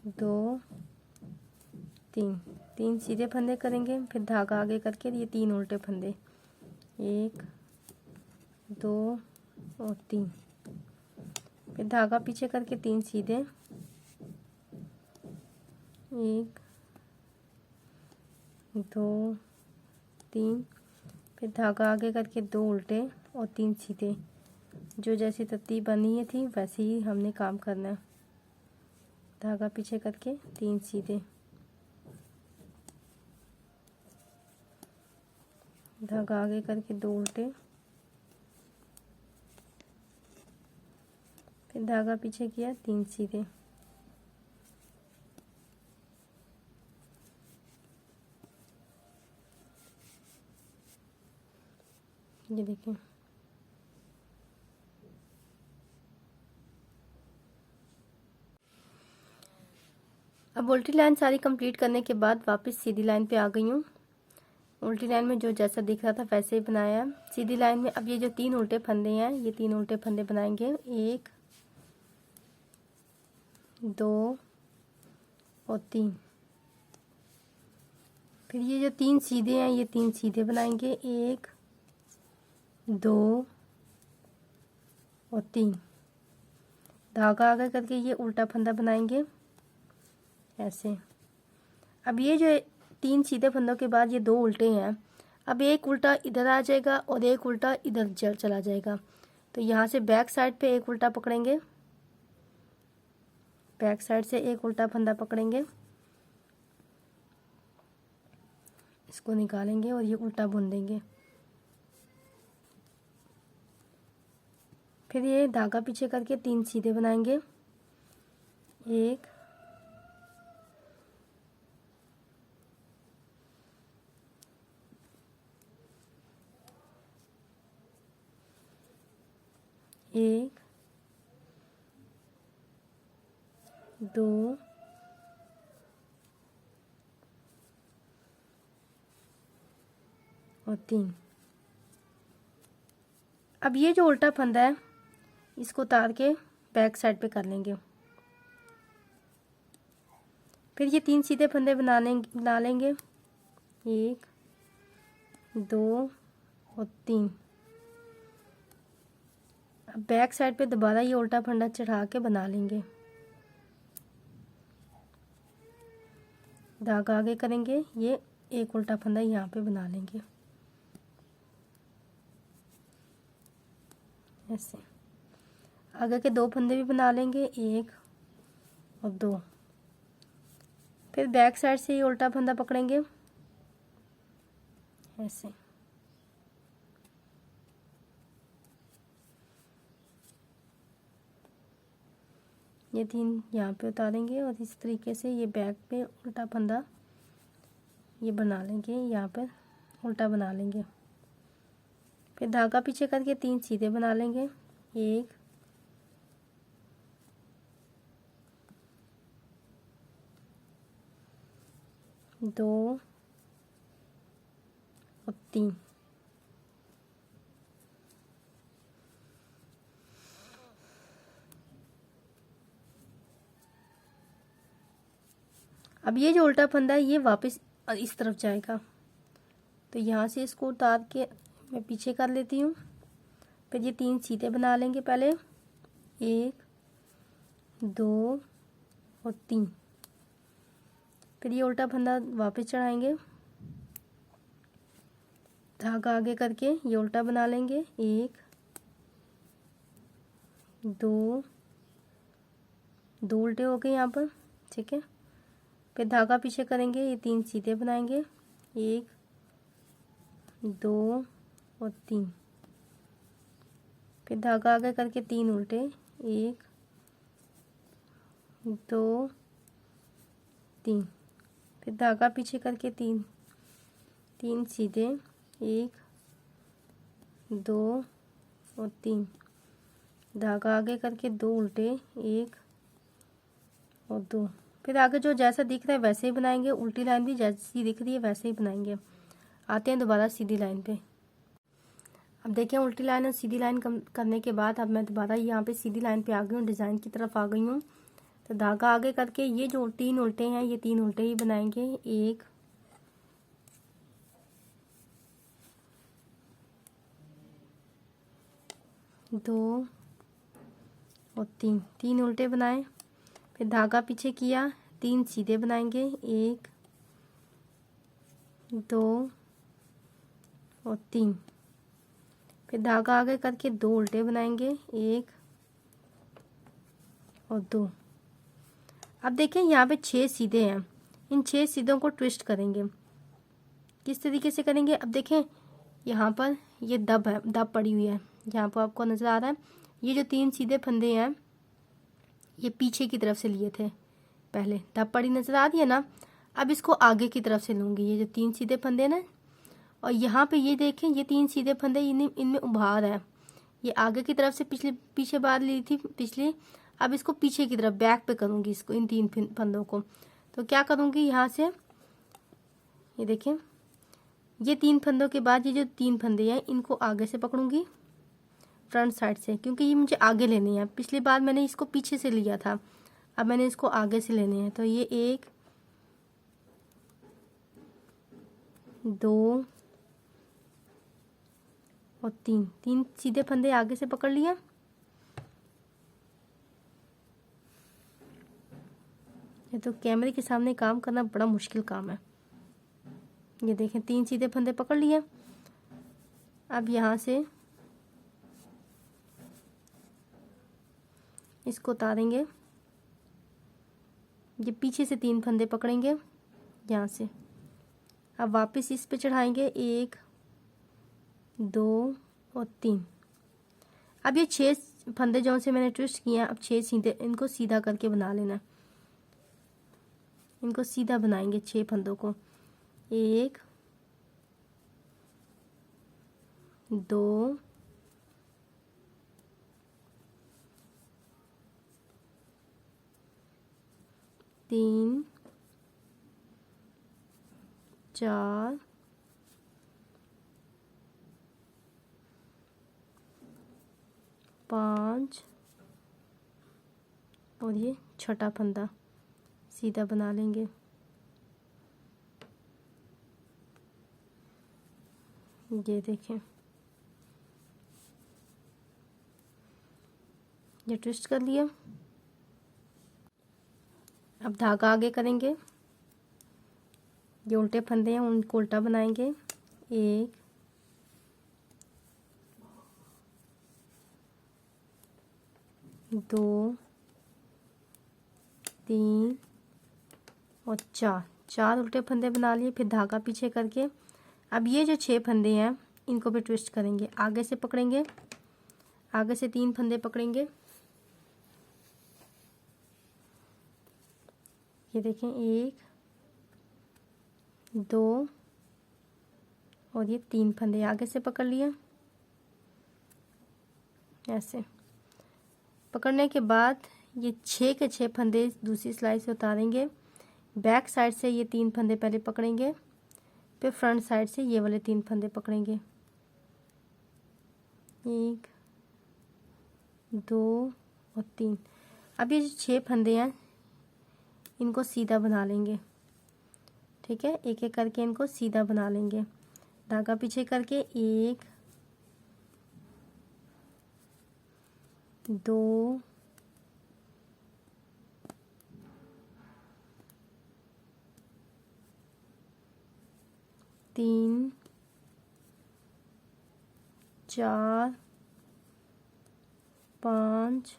दो, तीन। तीन सीधे फंदे करेंगे, फिर धागा आगे करके ये तीन उल्टे फंदे, एक, दो और तीन। फिर धागा पीछे करके तीन सीधे, एक, दो, तीन। फिर धागा आगे करके दो उल्टे और तीन सीधे, जो जैसी तरतीब बनी थी वैसे ही हमने काम करना है। धागा पीछे करके तीन सीधे, धागा आगे करके दो उल्टे, फिर धागा पीछे किया तीन सीधे, ये देखिए। अब उल्टी लाइन सारी कंप्लीट करने के बाद वापस सीधी लाइन पे आ गई हूँ। उल्टी लाइन में जो जैसा दिख रहा था वैसे ही बनाया है। सीधी लाइन में अब ये जो तीन उल्टे फंदे हैं, ये तीन उल्टे फंदे बनाएंगे, एक, दो और तीन। फिर ये जो तीन सीधे हैं, ये तीन सीधे बनाएंगे, एक, दो और तीन। धागा आगे करके ये उल्टा फंदा बनाएंगे ऐसे। अब ये जो तीन सीधे फंदों के बाद ये दो उल्टे हैं, अब एक उल्टा इधर आ जाएगा और एक उल्टा इधर चला जाएगा, तो यहाँ से बैक साइड पे एक उल्टा पकड़ेंगे, बैक साइड से एक उल्टा फंदा पकड़ेंगे, इसको निकालेंगे और ये उल्टा बुन देंगे। फिर ये धागा पीछे करके तीन सीधे बनाएंगे, एक, एक, दो और तीन। अब ये जो उल्टा फंदा है इसको उतार के बैक साइड पे कर लेंगे। फिर ये तीन सीधे फंदे बना लेंगे, एक, दो और तीन। अब बैक साइड पे दोबारा ये उल्टा फंदा चढ़ा के बना लेंगे, धागा आगे करेंगे, ये एक उल्टा फंदा यहाँ पे बना लेंगे ऐसे। आगे के दो फंदे भी बना लेंगे, एक और दो। फिर बैक साइड से ये उल्टा फंदा पकड़ेंगे ऐसे। ये तीन यहाँ पे उतारेंगे और इस तरीके से ये बैक पे उल्टा फंदा ये बना लेंगे, यहाँ पर उल्टा बना लेंगे। फिर धागा पीछे करके तीन सीधे बना लेंगे, एक, 2 और 3। अब ये जो उल्टा फंदा है ये वापस इस तरफ जाएगा, तो यहाँ से इसको उतार के मैं पीछे कर लेती हूँ। फिर ये 3 सीधे बना लेंगे पहले, 1 2 और 3। फिर ये उल्टा फंदा वापस चढ़ाएंगे, धागा आगे करके ये उल्टा बना लेंगे, 1 2 उल्टे हो गए यहाँ पर, ठीक है। फिर धागा पीछे करेंगे, ये 3 सीधे बनाएंगे, 1 2 और 3। फिर धागा आगे करके 3 उल्टे, 1 2 3। फिर धागा पीछे करके 3 सीधे, 1 2 और 3। धागा आगे करके 2 उल्टे, 1 और 2। फिर आगे जो जैसा दिख रहा है वैसे ही बनाएंगे, उल्टी लाइन भी जैसी दिख रही है वैसे ही बनाएंगे। आते हैं दोबारा सीधी लाइन पे। अब देखें उल्टी लाइन और सीधी लाइन करने के बाद अब मैं दोबारा यहाँ पे सीधी लाइन पे आ गई हूँ, डिज़ाइन की तरफ आ गई हूँ। तो धागा आगे करके ये जो 3 उल्टे हैं ये 3 उल्टे ही बनाएंगे, 1 2 और 3 उल्टे बनाए। फिर धागा पीछे किया, 3 सीधे बनाएंगे, 1 2 और 3। फिर धागा आगे करके 2 उल्टे बनाएंगे, 1 और 2। अब देखें यहाँ पे 6 सीधे हैं, इन 6 सीधों को ट्विस्ट करेंगे। किस तरीके से करेंगे? अब देखें यहाँ पर ये दब पड़ी हुई है, यहाँ पर आपको नज़र आ रहा है। ये जो 3 सीधे फंदे हैं ये पीछे की तरफ से लिए थे, पहले दब पड़ी नज़र आ रही है ना। अब इसको आगे की तरफ से लूँगी, ये जो 3 सीधे फंदे ना, और यहाँ पे ये देखें ये 3 सीधे फंदे इनमें उभार है, ये आगे की तरफ से पीछे बार ली थी पिछली। अब इसको पीछे की तरफ बैक पे करूँगी इसको, इन 3 फंदों को। तो क्या करूँगी, यहाँ से ये देखें ये 3 फंदों के बाद ये जो 3 फंदे हैं इनको आगे से पकड़ूंगी फ्रंट साइड से, क्योंकि ये मुझे आगे लेने हैं। पिछली बार मैंने इसको पीछे से लिया था, अब मैंने इसको आगे से लेने हैं। तो ये 1 2 और 3 सीधे फंदे आगे से पकड़ लिया। ये तो कैमरे के सामने काम करना बड़ा मुश्किल काम है। ये देखें 3 सीधे फंदे पकड़ लिए। अब यहाँ से इसको उतारेंगे, ये पीछे से 3 फंदे पकड़ेंगे यहाँ से। अब वापस इस पे चढ़ाएंगे, 1 2 और 3। अब ये 6 फंदे जो से मैंने ट्विस्ट किए हैं, अब 6 सीधे इनको सीधा करके बना लेना। इनको सीधा बनाएंगे 6 फंदों को, 1 2 3 4 5 और ये छठा फंदा सीधा बना लेंगे। ये देखें ये ट्विस्ट कर लिया। अब धागा आगे करेंगे, ये उल्टे फंदे हैं उनको उल्टा बनाएंगे, 1 2 3 और 4 उल्टे फंदे बना लिए। फिर धागा पीछे करके अब ये जो 6 फंदे हैं इनको भी ट्विस्ट करेंगे, आगे से पकड़ेंगे, आगे से 3 फंदे पकड़ेंगे। ये देखें 1 2 और ये 3 फंदे आगे से पकड़ लिया। ऐसे पकड़ने के बाद ये 6 के 6 फंदे दूसरी सिलाई से उतारेंगे, बैक साइड से ये 3 फंदे पहले पकड़ेंगे, फिर फ्रंट साइड से ये वाले 3 फंदे पकड़ेंगे। 1 2 और 3। अब ये जो 6 फंदे हैं इनको सीधा बना लेंगे। ठीक है, एक एक करके इनको सीधा बना लेंगे। धागा पीछे करके 1 2 3 4 5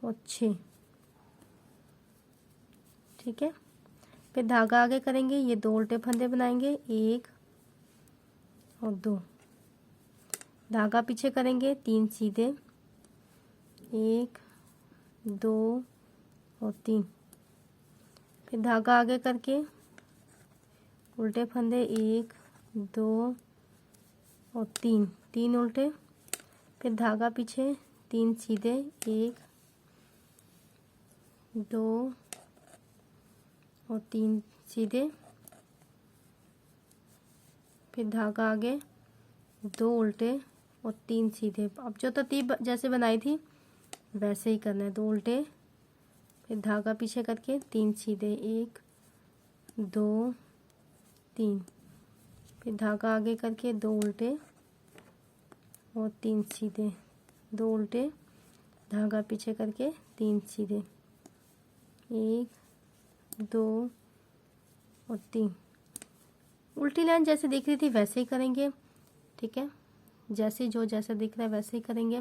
और 6। ठीक है, फिर धागा आगे करेंगे, ये 2 उल्टे फंदे बनाएंगे, 1 और 2। धागा पीछे करेंगे, 3 सीधे, 1 2 और 3। फिर धागा आगे करके उल्टे फंदे, 1 2 और 3, 3 उल्टे। फिर धागा पीछे, 3 सीधे, 1 2 और 3 सीधे। फिर धागा आगे, 2 उल्टे और 3 सीधे। अब जो तरतीब जैसे बनाई थी वैसे ही करना है, 2 उल्टे, फिर धागा पीछे करके 3 सीधे, 1 2 3। फिर धागा आगे करके 2 उल्टे और 3 सीधे, 2 उल्टे, धागा पीछे करके 3 सीधे, 1 2 और 3। उल्टी लाइन जैसे दिख रही थी वैसे ही करेंगे। ठीक है, जैसे जो जैसा दिख रहा है वैसे ही करेंगे।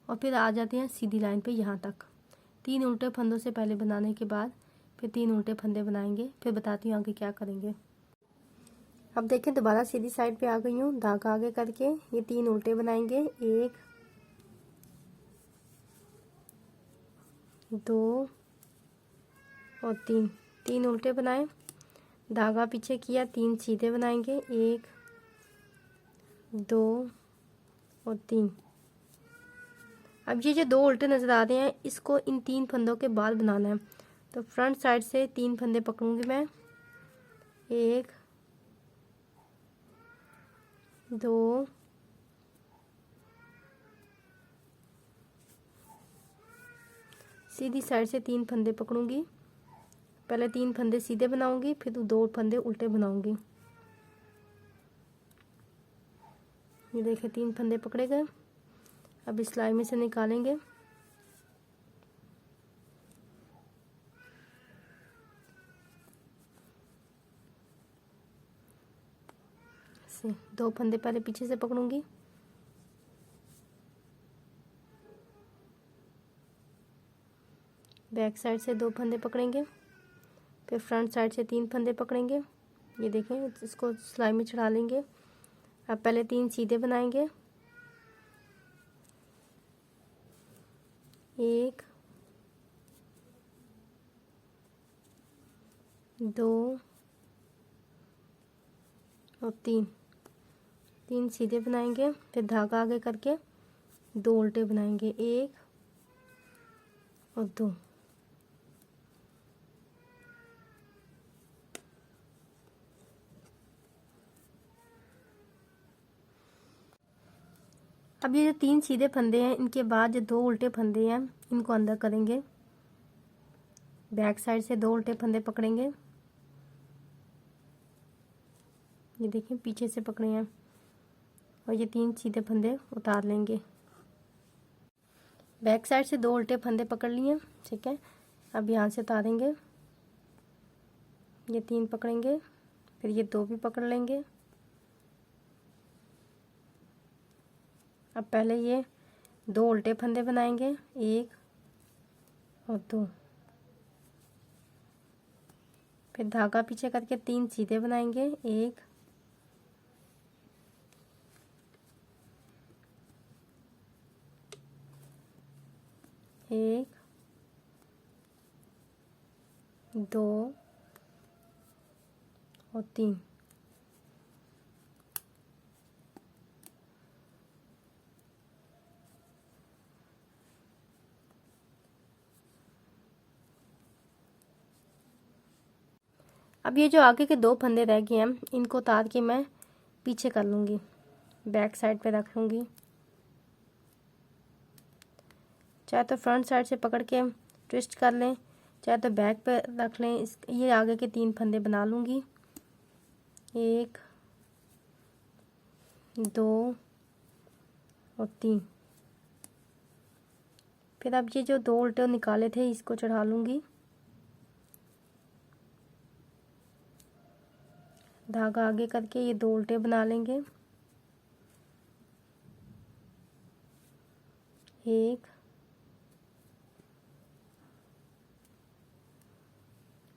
और फिर आ जाते हैं सीधी लाइन पे यहाँ तक। 3 उल्टे फंदों से पहले बनाने के बाद फिर 3 उल्टे फंदे बनाएंगे। फिर बताती हूँ आगे क्या करेंगे। अब देखें, दोबारा सीधी साइड पे आ गई हूँ। धागा आगे करके ये 3 उल्टे बनाएंगे, 1 2 और 3, 3 उल्टे बनाए। धागा पीछे किया, 3 सीधे बनाएंगे, 1 2 और 3। अब ये जो 2 उल्टे नज़र आ रहे हैं इसको इन 3 फंदों के बाद बनाना है। तो फ्रंट साइड से 3 फंदे पकड़ूंगी मैं, 1 2 सीधी साइड से 3 फंदे पकड़ूंगी। पहले 3 फंदे सीधे बनाऊंगी, फिर 2 फंदे उल्टे बनाऊंगी। ये देखिए 3 फंदे पकड़े गए। अब इस सिलाई में से निकालेंगे। से 2 फंदे पहले पीछे से पकड़ूंगी, बैक साइड से 2 फंदे पकड़ेंगे, फिर फ्रंट साइड से 3 फंदे पकड़ेंगे। ये देखें, इसको सिलाई में चढ़ा लेंगे। अब पहले 3 सीधे बनाएंगे, 1 2 और 3, 3 सीधे बनाएंगे। फिर धागा आगे करके 2 उल्टे बनाएंगे, 1 और 2। अब ये जो 3 सीधे फंदे हैं इनके बाद जो 2 उल्टे फंदे हैं इनको अंदर करेंगे। बैक साइड से 2 उल्टे फंदे पकड़ेंगे। ये देखिए पीछे से पकड़े हैं और ये 3 सीधे फंदे उतार लेंगे। बैक साइड से 2 उल्टे फंदे पकड़ लिए। ठीक है, अब यहाँ से उतारेंगे। ये 3 पकड़ेंगे, फिर ये 2 भी पकड़ लेंगे। अब पहले ये 2 उल्टे फंदे बनाएंगे, 1 और 2। फिर धागा पीछे करके 3 सीधे बनाएंगे, 1 1 2 और 3। अब ये जो आगे के 2 फंदे रह गए हैं इनको उतार के मैं पीछे कर लूँगी, बैक साइड पे रख लूँगी। चाहे तो फ्रंट साइड से पकड़ के ट्विस्ट कर लें, चाहे तो बैक पे रख लें। ये आगे के 3 फंदे बना लूँगी, 1 2 और 3। फिर अब ये जो 2 उल्टे निकाले थे इसको चढ़ा लूँगी, धागा आगे करके ये 2 उल्टे बना लेंगे, 1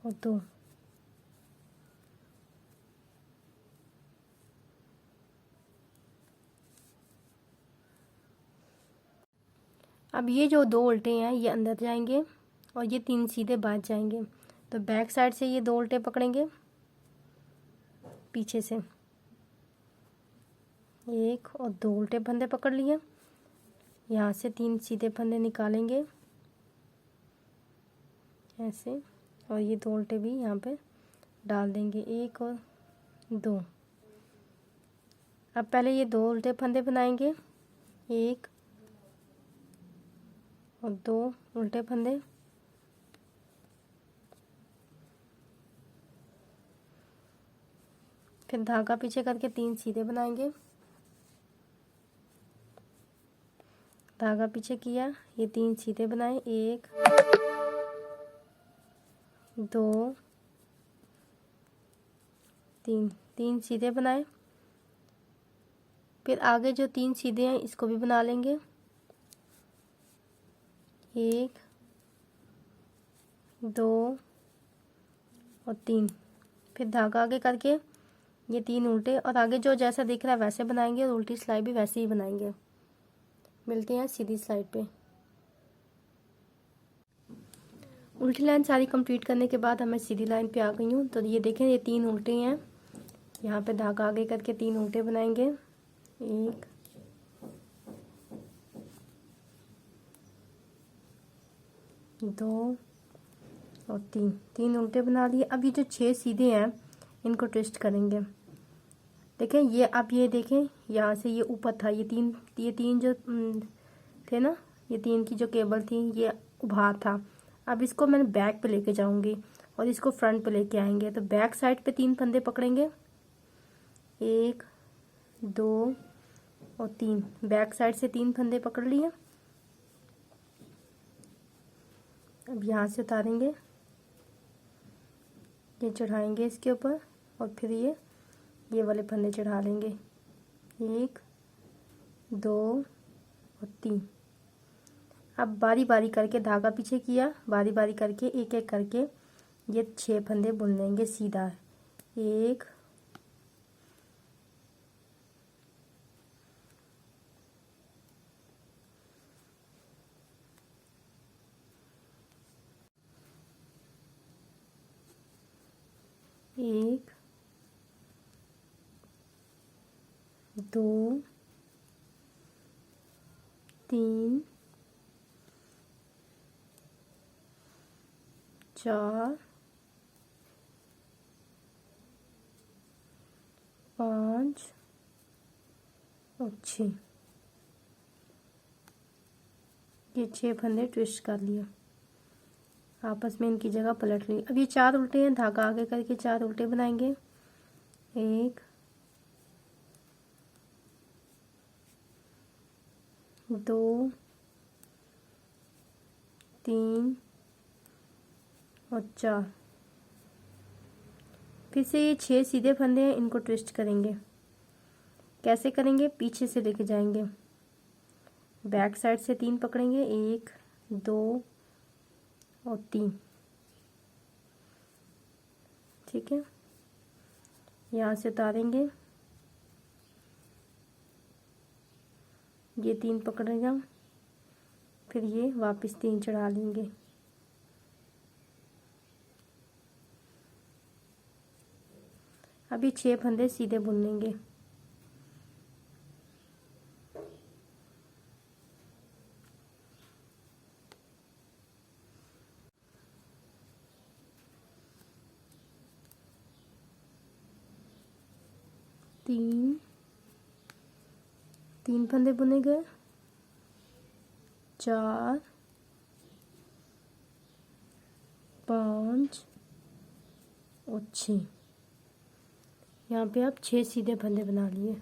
और 2। अब ये जो 2 उल्टे हैं ये अंदर जाएंगे और ये 3 सीधे बाहर जाएंगे। तो बैक साइड से ये 2 उल्टे पकड़ेंगे, पीछे से 1 और 2 उल्टे फंदे पकड़ लिए। यहाँ से 3 सीधे फंदे निकालेंगे ऐसे, और ये 2 उल्टे भी यहाँ पे डाल देंगे, 1 और 2। अब पहले ये 2 उल्टे फंदे बनाएंगे, 1 और 2 उल्टे फंदे, फिर धागा पीछे करके 3 सीधे बनाएंगे, धागा पीछे किया, ये 3 सीधे बनाए, 1 2 3, 3 सीधे बनाए। फिर आगे जो 3 सीधे हैं इसको भी बना लेंगे, 1 2 और 3। फिर धागा आगे करके ये 3 उल्टे, और आगे जो जैसा दिख रहा है वैसे बनाएंगे और उल्टी सिलाई भी वैसे ही बनाएंगे। मिलते हैं सीधी साइड पे। उल्टी लाइन सारी कंप्लीट करने के बाद मैं सीधी लाइन पे आ गई हूँ। तो ये देखें ये 3 उल्टे हैं, यहाँ पे धागा आगे करके 3 उल्टे बनाएंगे, 1 2 और 3 उल्टे बना लिए। अब ये जो 6 सीधे हैं इनको ट्विस्ट करेंगे। देखें ये, अब ये देखें यहाँ से ये ऊपर था, ये तीन जो थे ना, ये 3 की जो केबल थी ये उभार था। अब इसको मैंने बैक पे लेके जाऊंगी और इसको फ्रंट पे लेके आएंगे। तो बैक साइड पे 3 फंदे पकड़ेंगे, 1 2 और 3। बैक साइड से 3 फंदे पकड़ लिए। अब यहाँ से उतारेंगे, ये चढ़ाएंगे इसके ऊपर और फिर ये वाले फंदे चढ़ा लेंगे, 1 2 और 3। अब बारी बारी करके धागा पीछे किया, बारी बारी करके एक एक करके ये 6 फंदे बुन लेंगे सीधा, 1 1 2 3 4 5 और 6। ये 6 फंदे ट्विस्ट कर लिए, आपस में इनकी जगह पलट ली। अब ये 4 उल्टे हैं, धागा आगे करके 4 उल्टे बनाएंगे, 1 2 3 और 4। फिर से ये 6 सीधे फंदे हैं, इनको ट्विस्ट करेंगे। कैसे करेंगे? पीछे से लेके जाएंगे, बैक साइड से 3 पकड़ेंगे, 1 2 और 3। ठीक है, यहाँ से उतारेंगे, ये 3 पकड़ेगा, फिर ये वापस 3 चढ़ा लेंगे। अभी 6 फंदे सीधे बुन लेंगे। 3 3 फंदे बुने गए, 4 5 और 6। यहाँ पे आप 6 सीधे फंदे बना लिए।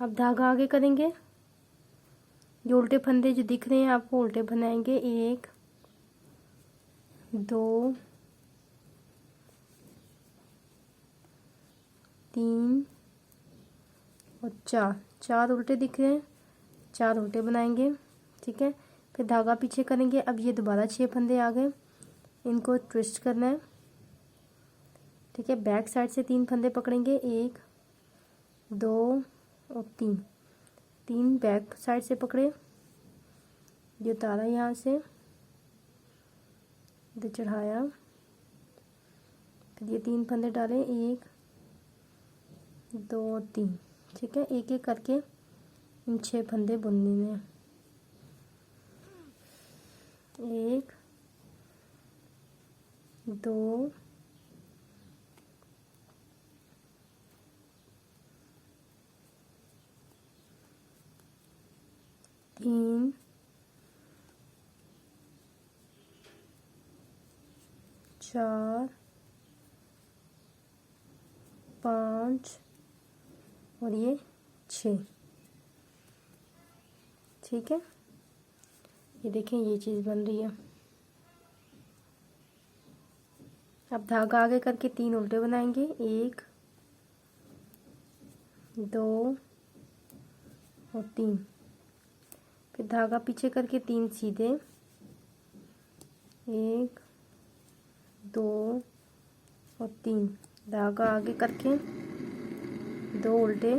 अब धागा आगे करेंगे। ये उल्टे फंदे जो दिख रहे हैं आपको उल्टे बनाएंगे। 1 2 3 और 4 उल्टे दिख रहे हैं, 4 उल्टे बनाएंगे। ठीक है, फिर धागा पीछे करेंगे। अब ये दोबारा 6 फंदे आ गए, इनको ट्विस्ट करना है। ठीक है, बैक साइड से 3 फंदे पकड़ेंगे, 1 2 और 3 बैक साइड से पकड़े, ये उतारा यहाँ से, इधर चढ़ाया, फिर ये 3 फंदे डाले, 1 2 3। ठीक है, एक एक करके इन 6 फंदे बुनने हैं। 1 2 3 4 5 और ये 6। ठीक है, ये देखें ये चीज़ बन रही है। अब धागा आगे करके 3 उल्टे बनाएंगे, 1 2 और 3। फिर धागा पीछे करके 3 सीधे, 1 2 और 3। धागा आगे करके 2 उल्टे,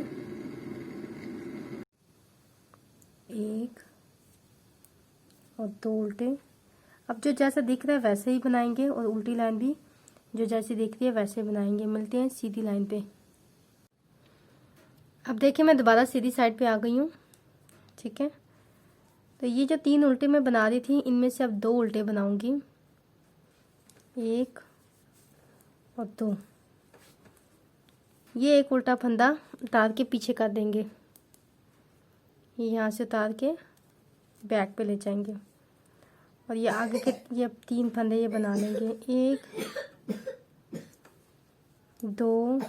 1 और 2 उल्टे। अब जो जैसा दिख रहा है वैसे ही बनाएंगे और उल्टी लाइन भी जो जैसी दिख रही है वैसे बनाएंगे। मिलते हैं सीधी लाइन पे। अब देखिए मैं दोबारा सीधी साइड पे आ गई हूँ। ठीक है, तो ये जो 3 उल्टे मैं बना रही थी इनमें से अब 2 उल्टे बनाऊंगी, 1 और 2। ये एक उल्टा फंदा उतार के पीछे कर देंगे, ये यहाँ से उतार के बैक पे ले जाएंगे और ये आगे के ये 3 फंदे ये बना लेंगे, 1 2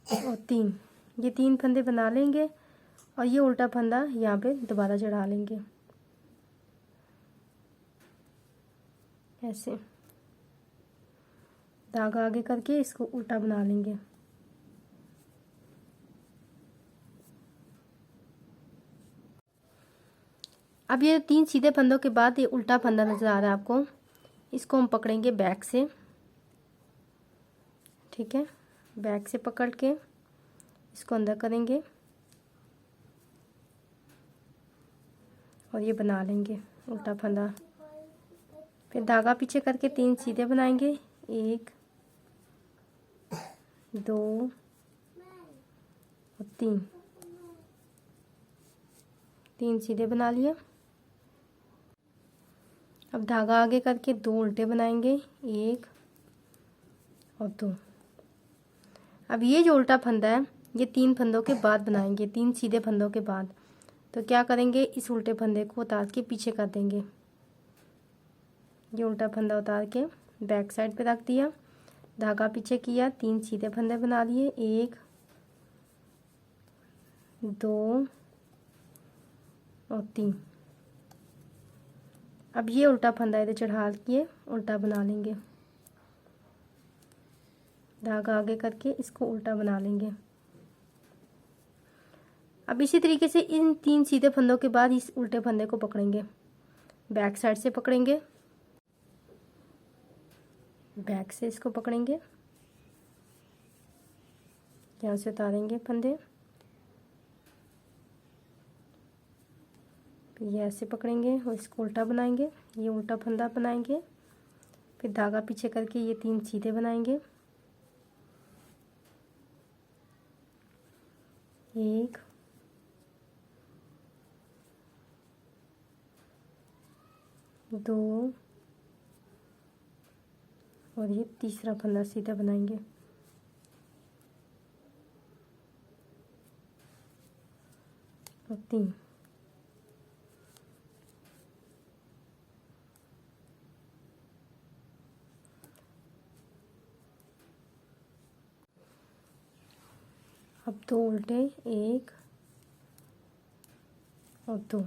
और 3। ये 3 फंदे बना लेंगे और ये उल्टा फंदा यहाँ पे दोबारा चढ़ा लेंगे ऐसे। धागा आगे करके इसको उल्टा बना लेंगे। अब ये 3 सीधे फंदों के बाद ये उल्टा फंदा नजर आ रहा है आपको, इसको हम पकड़ेंगे बैक से। ठीक है, बैक से पकड़ के इसको अंदर करेंगे और ये बना लेंगे उल्टा फंदा। फिर धागा पीछे करके 3 सीधे बनाएंगे, 1 2 और 3 सीधे बना लिया। अब धागा आगे करके 2 उल्टे बनाएंगे, 1 और 2। अब ये जो उल्टा फंदा है ये 3 फंदों के बाद बनाएंगे, 3 सीधे फंदों के बाद। तो क्या करेंगे, इस उल्टे फंदे को उतार के पीछे कर देंगे, ये उल्टा फंदा उतार के बैक साइड पे रख दिया, धागा पीछे किया, 3 सीधे फंदे बना लिए, 1 2 और 3। अब ये उल्टा फंदा इधर चढ़ा के उल्टा बना लेंगे, धागा आगे करके इसको उल्टा बना लेंगे। अब इसी तरीके से इन 3 सीधे फंदों के बाद इस उल्टे फंदे को पकड़ेंगे, बैक साइड से पकड़ेंगे, बैक से इसको पकड़ेंगे, यहाँ से उतारेंगे फंदे, फिर ये ऐसे पकड़ेंगे और इसको उल्टा बनाएंगे, ये उल्टा फंदा बनाएंगे। फिर धागा पीछे करके ये 3 सीधे बनाएंगे, 1 2 और ये तीसरा फंदा सीधा बनाएंगे। और 3। अब 2 उल्टे, 1 और 2।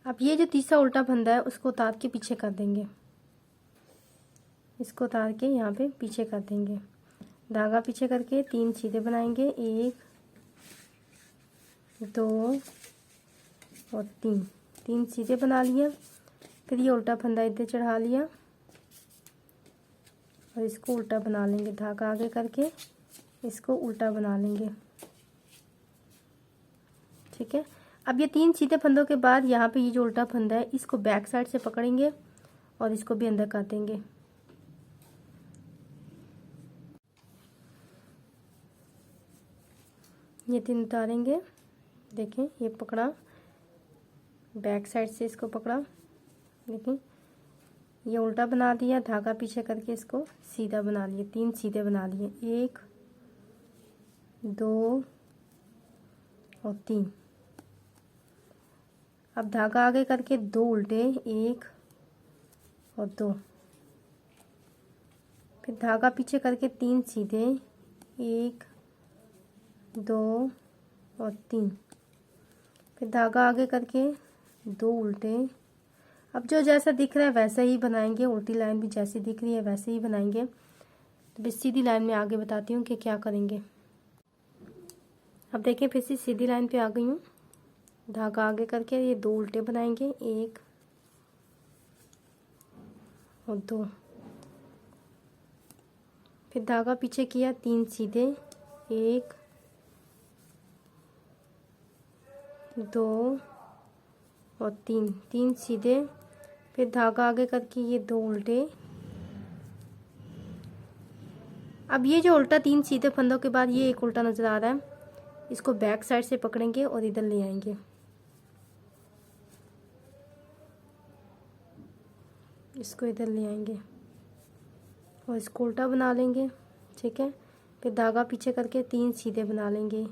अब ये जो तीसरा उल्टा फंदा है उसको उतार के पीछे कर देंगे, इसको उतार के यहाँ पे पीछे कर देंगे। धागा पीछे करके 3 सीधे बनाएंगे, 1 2 और 3 सीधे बना लिया। फिर ये उल्टा फंदा इधर चढ़ा लिया और इसको उल्टा बना लेंगे, धागा आगे करके इसको उल्टा बना लेंगे। ठीक है। अब ये 3 सीधे फंदों के बाद यहाँ पे ये जो उल्टा फंदा है इसको बैक साइड से पकड़ेंगे और इसको भी अंदर काटेंगे। ये 3 उतारेंगे, देखें ये पकड़ा, बैक साइड से इसको पकड़ा, देखें ये उल्टा बना दिया, धागा पीछे करके इसको सीधा बना लिए, 3 सीधे बना लिए, 1 2 और 3। अब धागा आगे करके 2 उल्टे, 1 और 2। फिर धागा पीछे करके 3 सीधे, 1 2 और 3। फिर धागा आगे करके 2 उल्टे। अब जो जैसा दिख रहा है वैसा ही बनाएंगे, उल्टी लाइन भी जैसी दिख रही है वैसे ही बनाएंगे। तो फिर सीधी लाइन में आगे बताती हूँ कि क्या करेंगे। अब देखें फिर से सीधी लाइन पे आ गई हूँ, धागा आगे करके ये 2 उल्टे बनाएंगे, 1 और 2। फिर धागा पीछे किया, 3 सीधे, 1 2 और 3 सीधे। फिर धागा आगे करके ये 2 उल्टे। अब ये जो उल्टा 3 सीधे फंदों के बाद ये एक उल्टा नजर आ रहा है, इसको बैक साइड से पकड़ेंगे और इधर ले आएंगे, इसको इधर ले आएंगे और इसको उल्टा बना लेंगे। ठीक है। फिर धागा पीछे करके 3 सीधे बना लेंगे,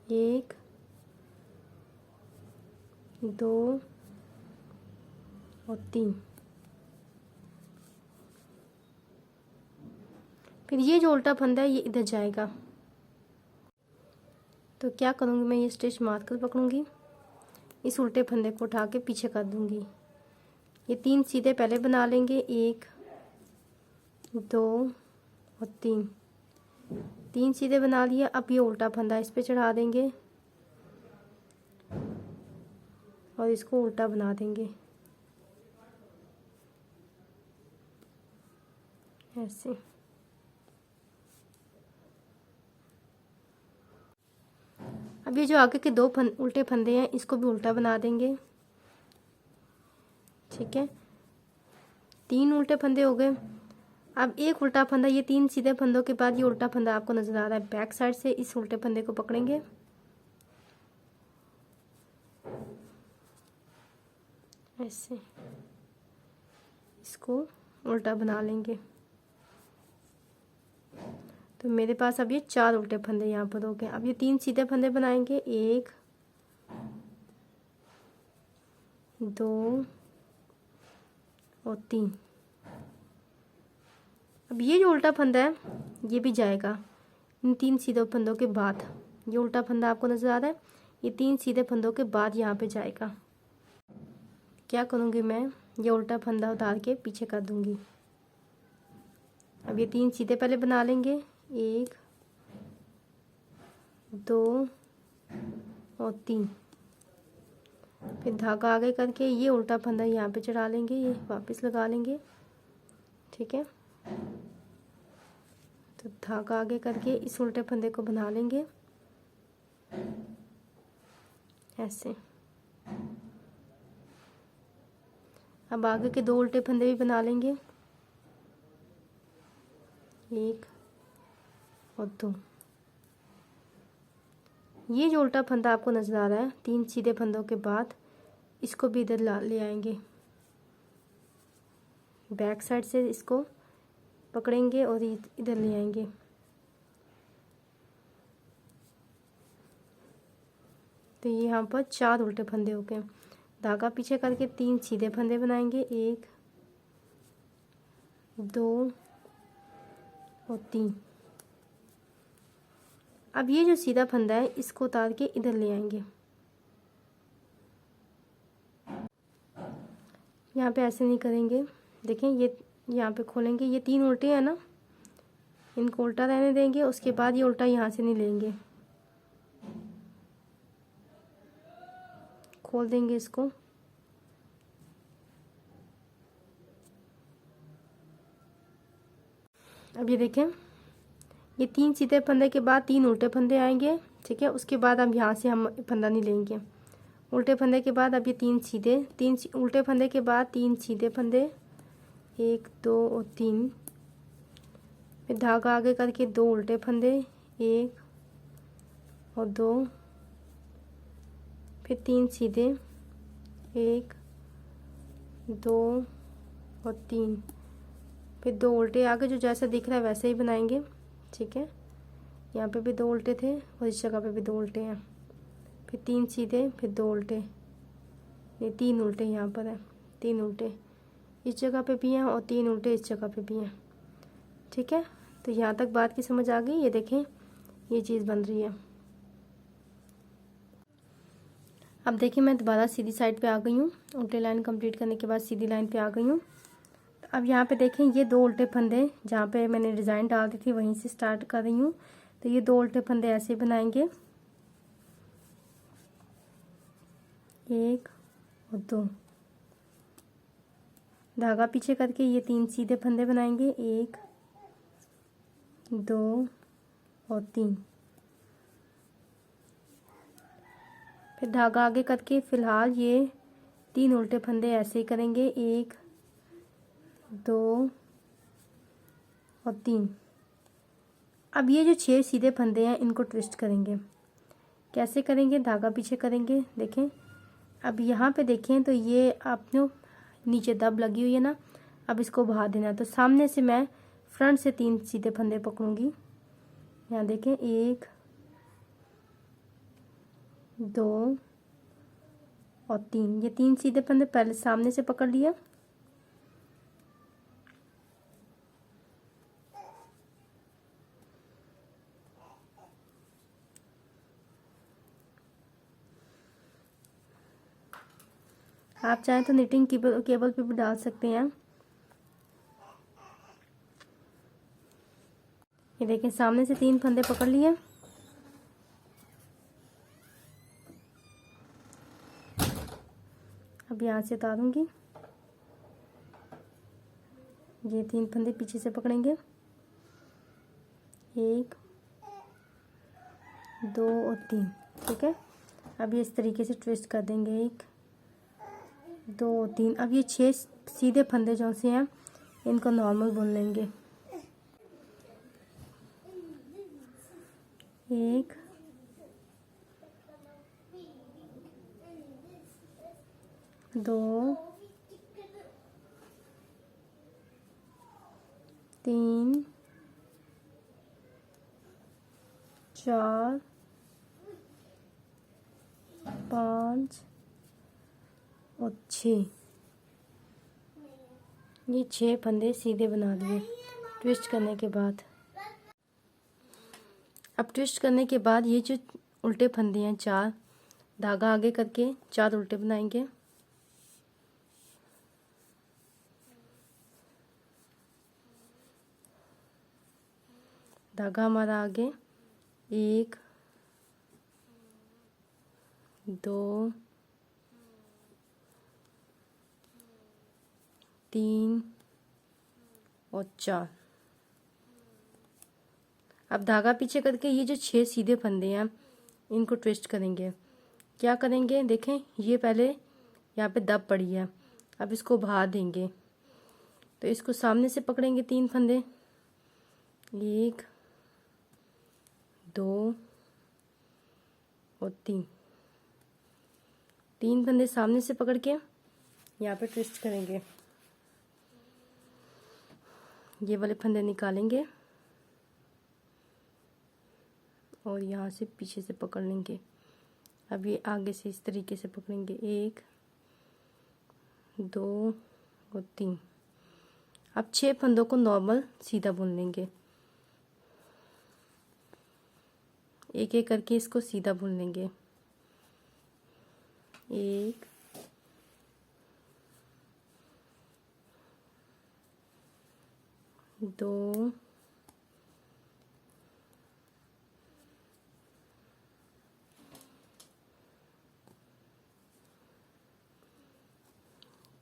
1 2 और 3। फिर ये जो उल्टा फंदा है ये इधर जाएगा। तो क्या करूँगी मैं, ये स्टिच मार कर पकड़ूंगी, इस उल्टे फंदे को उठा के पीछे कर दूंगी। ये 3 सीधे पहले बना लेंगे, 1 2 और 3 सीधे बना लिया। अब ये उल्टा फंदा इस पे चढ़ा देंगे और इसको उल्टा बना देंगे ऐसे। अब ये जो आगे के 2 उल्टे फंदे हैं इसको भी उल्टा बना देंगे। ठीक है। 3 उल्टे फंदे हो गए। अब एक उल्टा फंदा, ये 3 सीधे फंदों के बाद ये उल्टा फंदा आपको नजर आ रहा है, बैक साइड से इस उल्टे फंदे को पकड़ेंगे, ऐसे इसको उल्टा बना लेंगे। तो मेरे पास अब ये 4 उल्टे फंदे यहाँ पर हो गए। अब ये 3 सीधे फंदे बनाएंगे, 1 2 और 3। अब ये जो उल्टा फंदा है ये भी जाएगा इन 3 सीधे फंदों के बाद। ये उल्टा फंदा आपको नजर आ रहा है, ये 3 सीधे फंदों के बाद यहाँ पे जाएगा। क्या करूँगी मैं, ये उल्टा फंदा उतार के पीछे कर दूंगी। अब ये 3 सीधे पहले बना लेंगे, 1 2 और 3। फिर धागा आगे करके ये उल्टा फंदा यहाँ पे चढ़ा लेंगे, ये वापस लगा लेंगे। ठीक है। तो धागा आगे करके इस उल्टे फंदे को बना लेंगे ऐसे। अब आगे के 2 उल्टे फंदे भी बना लेंगे, 1 और 2। ये जो उल्टा फंदा आपको नजर आ रहा है 3 सीधे फंदों के बाद, इसको भी इधर ले आएंगे, बैक साइड से इसको पकड़ेंगे और इधर ले आएंगे। तो ये यहाँ पर 4 उल्टे फंदे हो गए। धागा पीछे करके 3 सीधे फंदे बनाएंगे, 1 2 और 3। अब ये जो सीधा फंदा है इसको उतार के इधर ले आएंगे। यहाँ पे ऐसे नहीं करेंगे, देखें ये यहाँ पे खोलेंगे, ये 3 उल्टे हैं ना, इनको उल्टा रहने देंगे। उसके बाद ये उल्टा यहाँ से नहीं लेंगे, खोल देंगे इसको। अब ये देखें, ये 3 सीधे फंदे के बाद 3 उल्टे फंदे आएंगे, ठीक है। उसके बाद अब यहाँ से हम फंदा नहीं लेंगे। उल्टे फंदे के बाद अब ये 3 सीधे, 3 उल्टे फंदे के बाद 3 सीधे फंदे, 1 2 और 3। फिर धागा आगे करके 2 उल्टे फंदे, 1 और 2। फिर 3 सीधे, 1 2 और 3। फिर 2 उल्टे आगे जो जैसा दिख रहा है वैसे ही बनाएंगे, ठीक है। यहाँ पे भी 2 उल्टे थे और इस जगह पे भी 2 उल्टे हैं। फिर 3 सीधे, फिर 2 उल्टे, ये 3 उल्टे यहाँ पर है, 3 उल्टे इस जगह पे भी हैं और 3 उल्टे इस जगह पे भी हैं, ठीक है। तो यहाँ तक बात की समझ आ गई। ये देखें ये चीज़ बन रही है। अब देखिए मैं दोबारा सीधी साइड पे आ गई हूँ। उल्टे लाइन कंप्लीट करने के बाद सीधी लाइन पे आ गई हूँ। अब यहाँ पे देखें ये 2 उल्टे फंदे जहाँ पे मैंने डिज़ाइन डाल दी थी वहीं से स्टार्ट कर रही हूँ। तो ये 2 उल्टे फंदे ऐसे बनाएंगे, 1 और 2। धागा पीछे करके ये 3 सीधे फंदे बनाएंगे, 1 2 और 3। फिर धागा आगे करके फिलहाल ये 3 उल्टे फंदे ऐसे ही करेंगे, 1 2 और 3। अब ये जो 6 सीधे फंदे हैं इनको ट्विस्ट करेंगे। कैसे करेंगे? धागा पीछे करेंगे, देखें। अब यहाँ पे देखें तो ये आपने नीचे दब लगी हुई है ना, अब इसको बहा देना है। तो सामने से मैं फ्रंट से 3 सीधे फंदे पकड़ूंगी। यहाँ देखें, 1 2 और 3। ये 3 सीधे फंदे पहले सामने से पकड़ लिया। आप चाहें तो निटिंग केबल पे भी डाल सकते हैं। ये देखें सामने से 3 फंदे पकड़ लिए। अब यहाँ से उतारूंगी, ये 3 फंदे पीछे से पकड़ेंगे, 1 2 और 3, ठीक है। अब ये इस तरीके से ट्विस्ट कर देंगे, 1 2 3। अब ये 6 सीधे फंदे जो से हैं इनको नॉर्मल बुन लेंगे, 1 2 3 4 5 और 6। ये 6 फंदे सीधे बना दिए ट्विस्ट करने के बाद। अब ट्विस्ट करने के बाद ये जो उल्टे फंदे हैं 4, धागा आगे करके 4 उल्टे बनाएंगे, धागा हमारा आगे 1 2 3 और 4। अब धागा पीछे करके ये जो 6 सीधे फंदे हैं इनको ट्विस्ट करेंगे। क्या करेंगे? देखें ये पहले यहाँ पे दब पड़ी है, अब इसको बहा देंगे। तो इसको सामने से पकड़ेंगे 3 फंदे, 1 2 और 3। 3 फंदे सामने से पकड़ के यहाँ पे ट्विस्ट करेंगे। ये वाले फंदे निकालेंगे और यहाँ से पीछे से पकड़ लेंगे। अब ये आगे से इस तरीके से पकड़ेंगे, 1 2 और 3। अब 6 फंदों को नॉर्मल सीधा बुन लेंगे, एक एक करके इसको सीधा बुन लेंगे। 1 2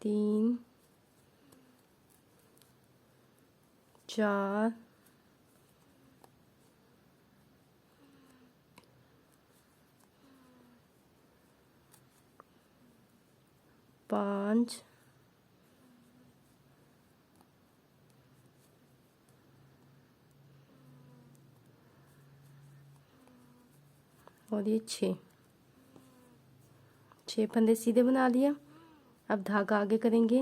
3 4 5 और ये 6 फंदे सीधे बना लिया। अब धागा आगे करेंगे,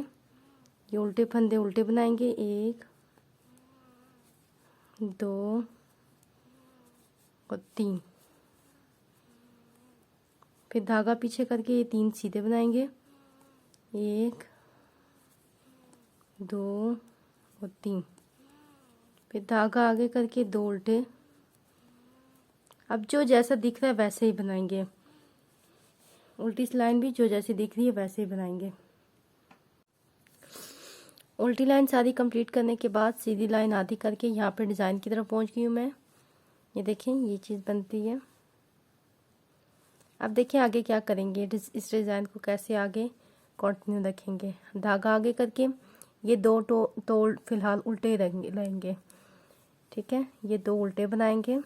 ये उल्टे फंदे उल्टे बनाएंगे, 1 2 और 3। फिर धागा पीछे करके ये 3 सीधे बनाएंगे, 1 2 और 3। फिर धागा आगे करके 2 उल्टे। अब जो जैसा दिख रहा है वैसे ही बनाएंगे, उल्टी लाइन भी जो जैसी दिख रही है वैसे ही बनाएंगे। उल्टी लाइन सारी कंप्लीट करने के बाद सीधी लाइन आधी करके यहाँ पे डिज़ाइन की तरफ पहुँच गई हूँ मैं। ये देखें, ये चीज़ बनती है। अब देखें आगे क्या करेंगे, इस डिज़ाइन को कैसे आगे कंटिन्यू रखेंगे। धागा आगे करके ये 2 तो फिलहाल उल्टे रहेंगे, ठीक है। ये 2 उल्टे बनाएंगे,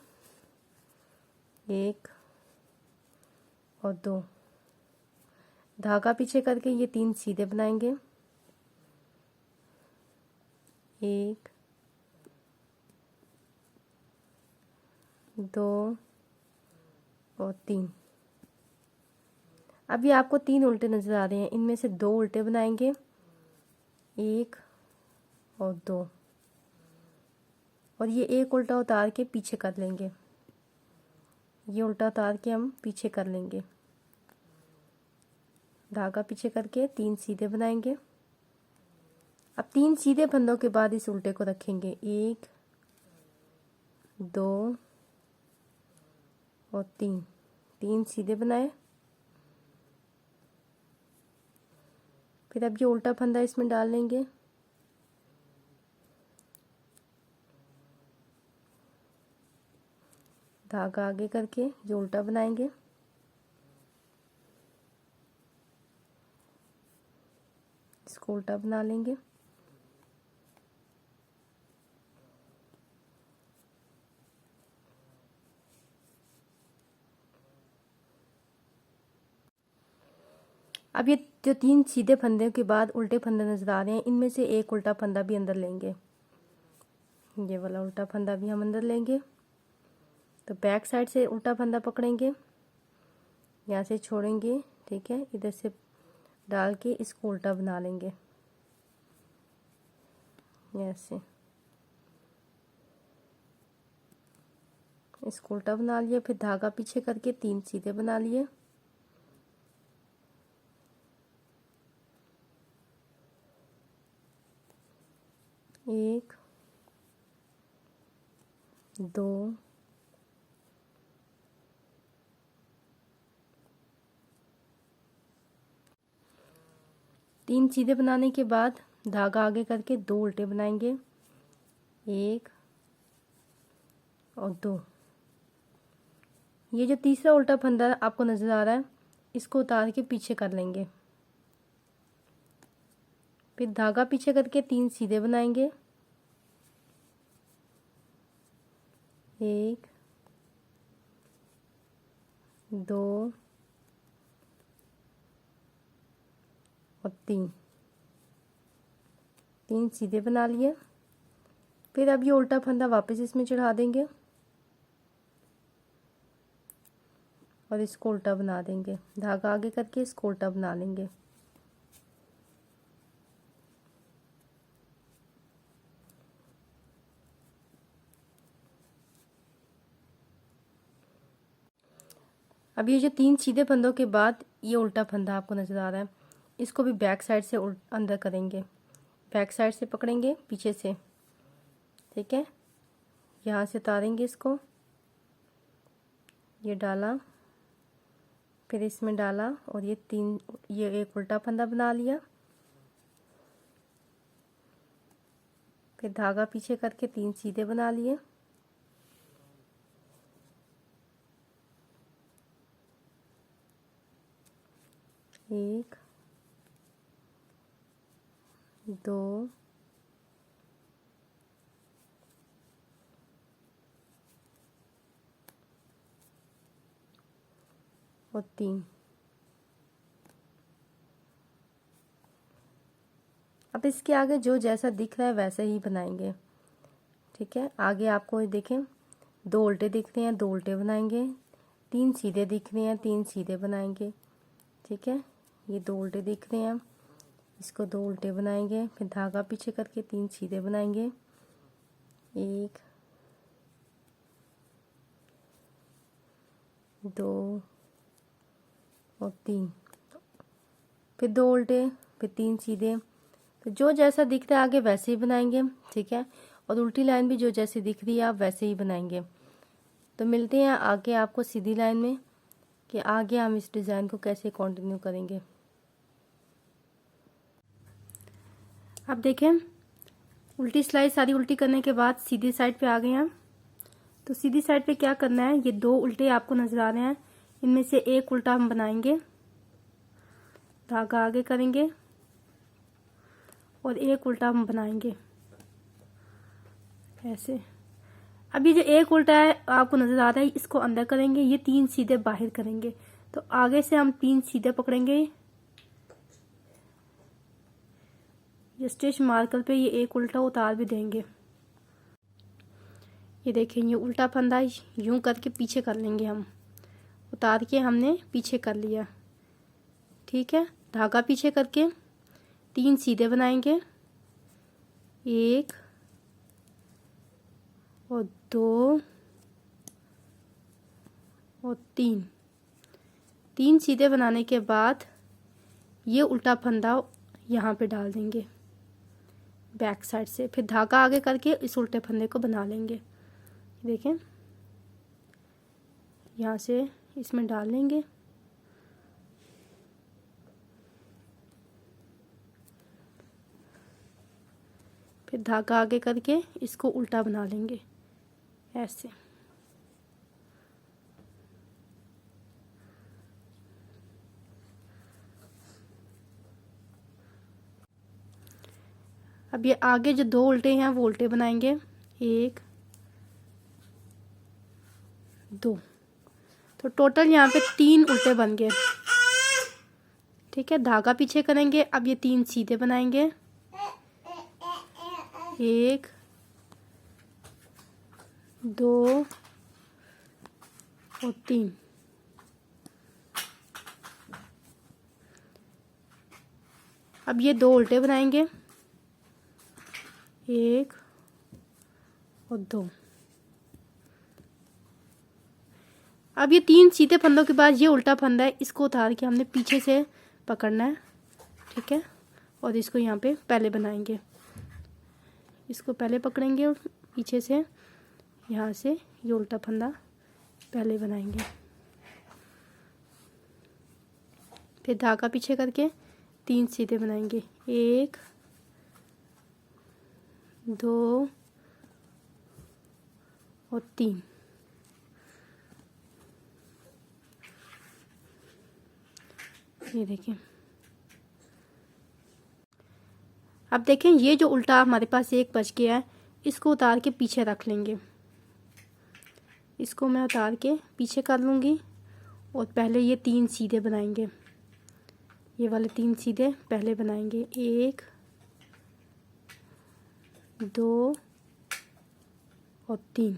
1 और 2। धागा पीछे करके ये 3 सीधे बनाएंगे, 1 2 और 3। अभी आपको 3 उल्टे नज़र आ रहे हैं, इनमें से 2 उल्टे बनाएंगे, 1 और 2। और ये एक उल्टा उतार के पीछे कर लेंगे, ये उल्टा उतार के हम पीछे कर लेंगे। धागा पीछे करके 3 सीधे बनाएंगे। अब 3 सीधे फंदों के बाद इस उल्टे को रखेंगे, 1 2 और 3 सीधे बनाए। फिर अब ये उल्टा फंदा इसमें डाल लेंगे, धागा आगे करके ये उल्टा बनाएंगे, इसको उल्टा बना लेंगे। अब ये जो 3 सीधे फंदे के बाद उल्टे फंदे नजर आ रहे हैं, इनमें से एक उल्टा फंदा भी अंदर लेंगे, ये वाला उल्टा फंदा भी हम अंदर लेंगे। तो बैक साइड से उल्टा फंदा पकड़ेंगे, यहाँ से छोड़ेंगे, ठीक है, इधर से डाल के इसको उल्टा बना लेंगे, ऐसे इसको उल्टा बना लिया। फिर धागा पीछे करके 3 सीधे बना लिए, 1 2 3 सीधे बनाने के बाद धागा आगे करके 2 उल्टे बनाएंगे, 1 और 2। ये जो तीसरा उल्टा फंदा आपको नजर आ रहा है, इसको उतार के पीछे कर लेंगे। फिर धागा पीछे करके 3 सीधे बनाएंगे, 1 2 और 3 सीधे बना लिए। फिर अब ये उल्टा फंदा वापस इसमें चढ़ा देंगे और इसको उल्टा बना देंगे, धागा आगे करके इसको उल्टा बना लेंगे। अब ये जो 3 सीधे फंदों के बाद ये उल्टा फंदा आपको नज़र आ रहा है, इसको भी बैक साइड से अंदर करेंगे, बैक साइड से पकड़ेंगे पीछे से, ठीक है। यहाँ से उतारेंगे इसको, ये डाला, फिर इसमें डाला और ये एक उल्टा फंदा बना लिया, फिर धागा पीछे करके 3 सीधे बना लिए, एक, दो, और 3। अब इसके आगे जो जैसा दिख रहा है वैसे ही बनाएंगे, ठीक है। आगे आपको देखें 2 उल्टे दिख रहे हैं, 2 उल्टे बनाएंगे, 3 सीधे दिख रहे हैं, 3 सीधे बनाएंगे, ठीक है। ये 2 उल्टे दिख रहे हैं, इसको 2 उल्टे बनाएंगे, फिर धागा पीछे करके 3 सीधे बनाएंगे, 1, 2 और 3, फिर 2 उल्टे, फिर 3 सीधे। तो जो जैसा दिख रहा है आगे वैसे ही बनाएंगे, ठीक है। और उल्टी लाइन भी जो जैसी दिख रही है आप वैसे ही बनाएंगे। तो मिलते हैं आगे आपको सीधी लाइन में कि आगे हम इस डिज़ाइन को कैसे कंटिन्यू करेंगे। अब देखें उल्टी सिलाई सारी उल्टी करने के बाद सीधी साइड पे आ गए हैं। तो सीधी साइड पे क्या करना है, ये 2 उल्टे आपको नजर आ रहे हैं, इनमें से एक उल्टा हम बनाएंगे, धागा आगे करेंगे और एक उल्टा हम बनाएंगे ऐसे। अब ये जो एक उल्टा है आपको नजर आ रहा है, इसको अंदर करेंगे, ये 3 सीधे बाहर करेंगे। तो आगे से हम 3 सीधे पकड़ेंगे, ये स्टिच मार्कर पे ये एक उल्टा उतार भी देंगे। ये देखें ये उल्टा फंदा यूं करके पीछे कर लेंगे, हम उतार के हमने पीछे कर लिया, ठीक है। धागा पीछे करके 3 सीधे बनाएंगे, 1 और 2 और 3 सीधे बनाने के बाद ये उल्टा फंदा यहाँ पे डाल देंगे बैक साइड से, फिर धागा आगे करके इस उल्टे फंदे को बना लेंगे। देखें यहाँ से इसमें डाल लेंगे, फिर धागा आगे करके इसको उल्टा बना लेंगे ऐसे। अब ये आगे जो 2 उल्टे हैं वो उल्टे बनाएंगे, 1 2, तो टोटल यहाँ पे 3 उल्टे बन गए, ठीक है। धागा पीछे करेंगे, अब ये 3 सीधे बनाएंगे, 1 2 और 3। अब ये 2 उल्टे बनाएंगे, 1 और 2। अब ये 3 सीधे फंदों के बाद ये उल्टा फंदा है, इसको उतार के हमने पीछे से पकड़ना है, ठीक है। और इसको यहाँ पे पहले बनाएंगे, इसको पहले पकड़ेंगे और पीछे से यहाँ से ये उल्टा फंदा पहले बनाएंगे, फिर धागा पीछे करके 3 सीधे बनाएंगे, 1 2 और 3। ये देखें। अब देखें ये जो उल्टा हमारे पास एक बच गया है, इसको उतार के पीछे रख लेंगे, इसको मैं उतार के पीछे कर लूँगी और पहले ये 3 सीधे बनाएंगे, ये वाले 3 सीधे पहले बनाएंगे, 1 2 और 3।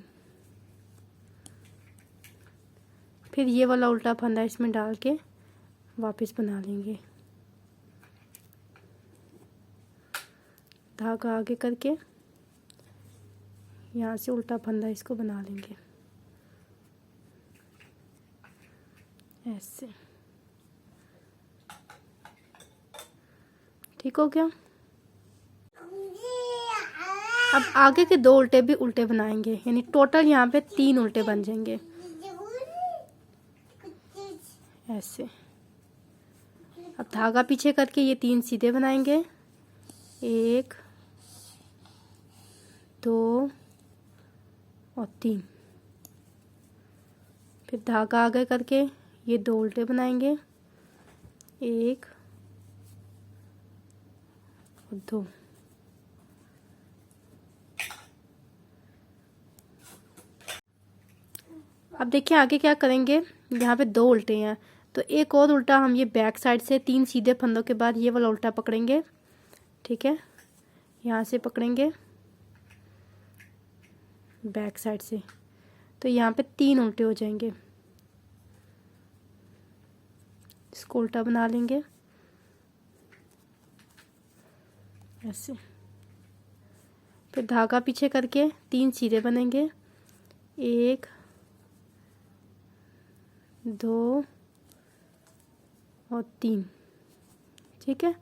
फिर ये वाला उल्टा फंदा इसमें डाल के वापस बना लेंगे, धागा आगे करके यहाँ से उल्टा फंदा इसको बना लेंगे, ऐसे। ठीक हो गया। अब आगे के 2 उल्टे भी उल्टे बनाएंगे, यानी टोटल यहाँ पे 3 उल्टे बन जाएंगे ऐसे। अब धागा पीछे करके ये 3 सीधे बनाएंगे, 1 2 और 3। फिर धागा आगे करके ये 2 उल्टे बनाएंगे, 1 और 2। अब देखिए आगे क्या करेंगे, यहाँ पे 2 उल्टे हैं तो एक और उल्टा हम ये बैक साइड से 3 सीधे फंदों के बाद ये वाला उल्टा पकड़ेंगे। ठीक है, यहाँ से पकड़ेंगे बैक साइड से, तो यहाँ पे 3 उल्टे हो जाएंगे। इसको उल्टा बना लेंगे ऐसे। फिर धागा पीछे करके 3 सीधे बनेंगे, 1 2 और 3। ठीक है,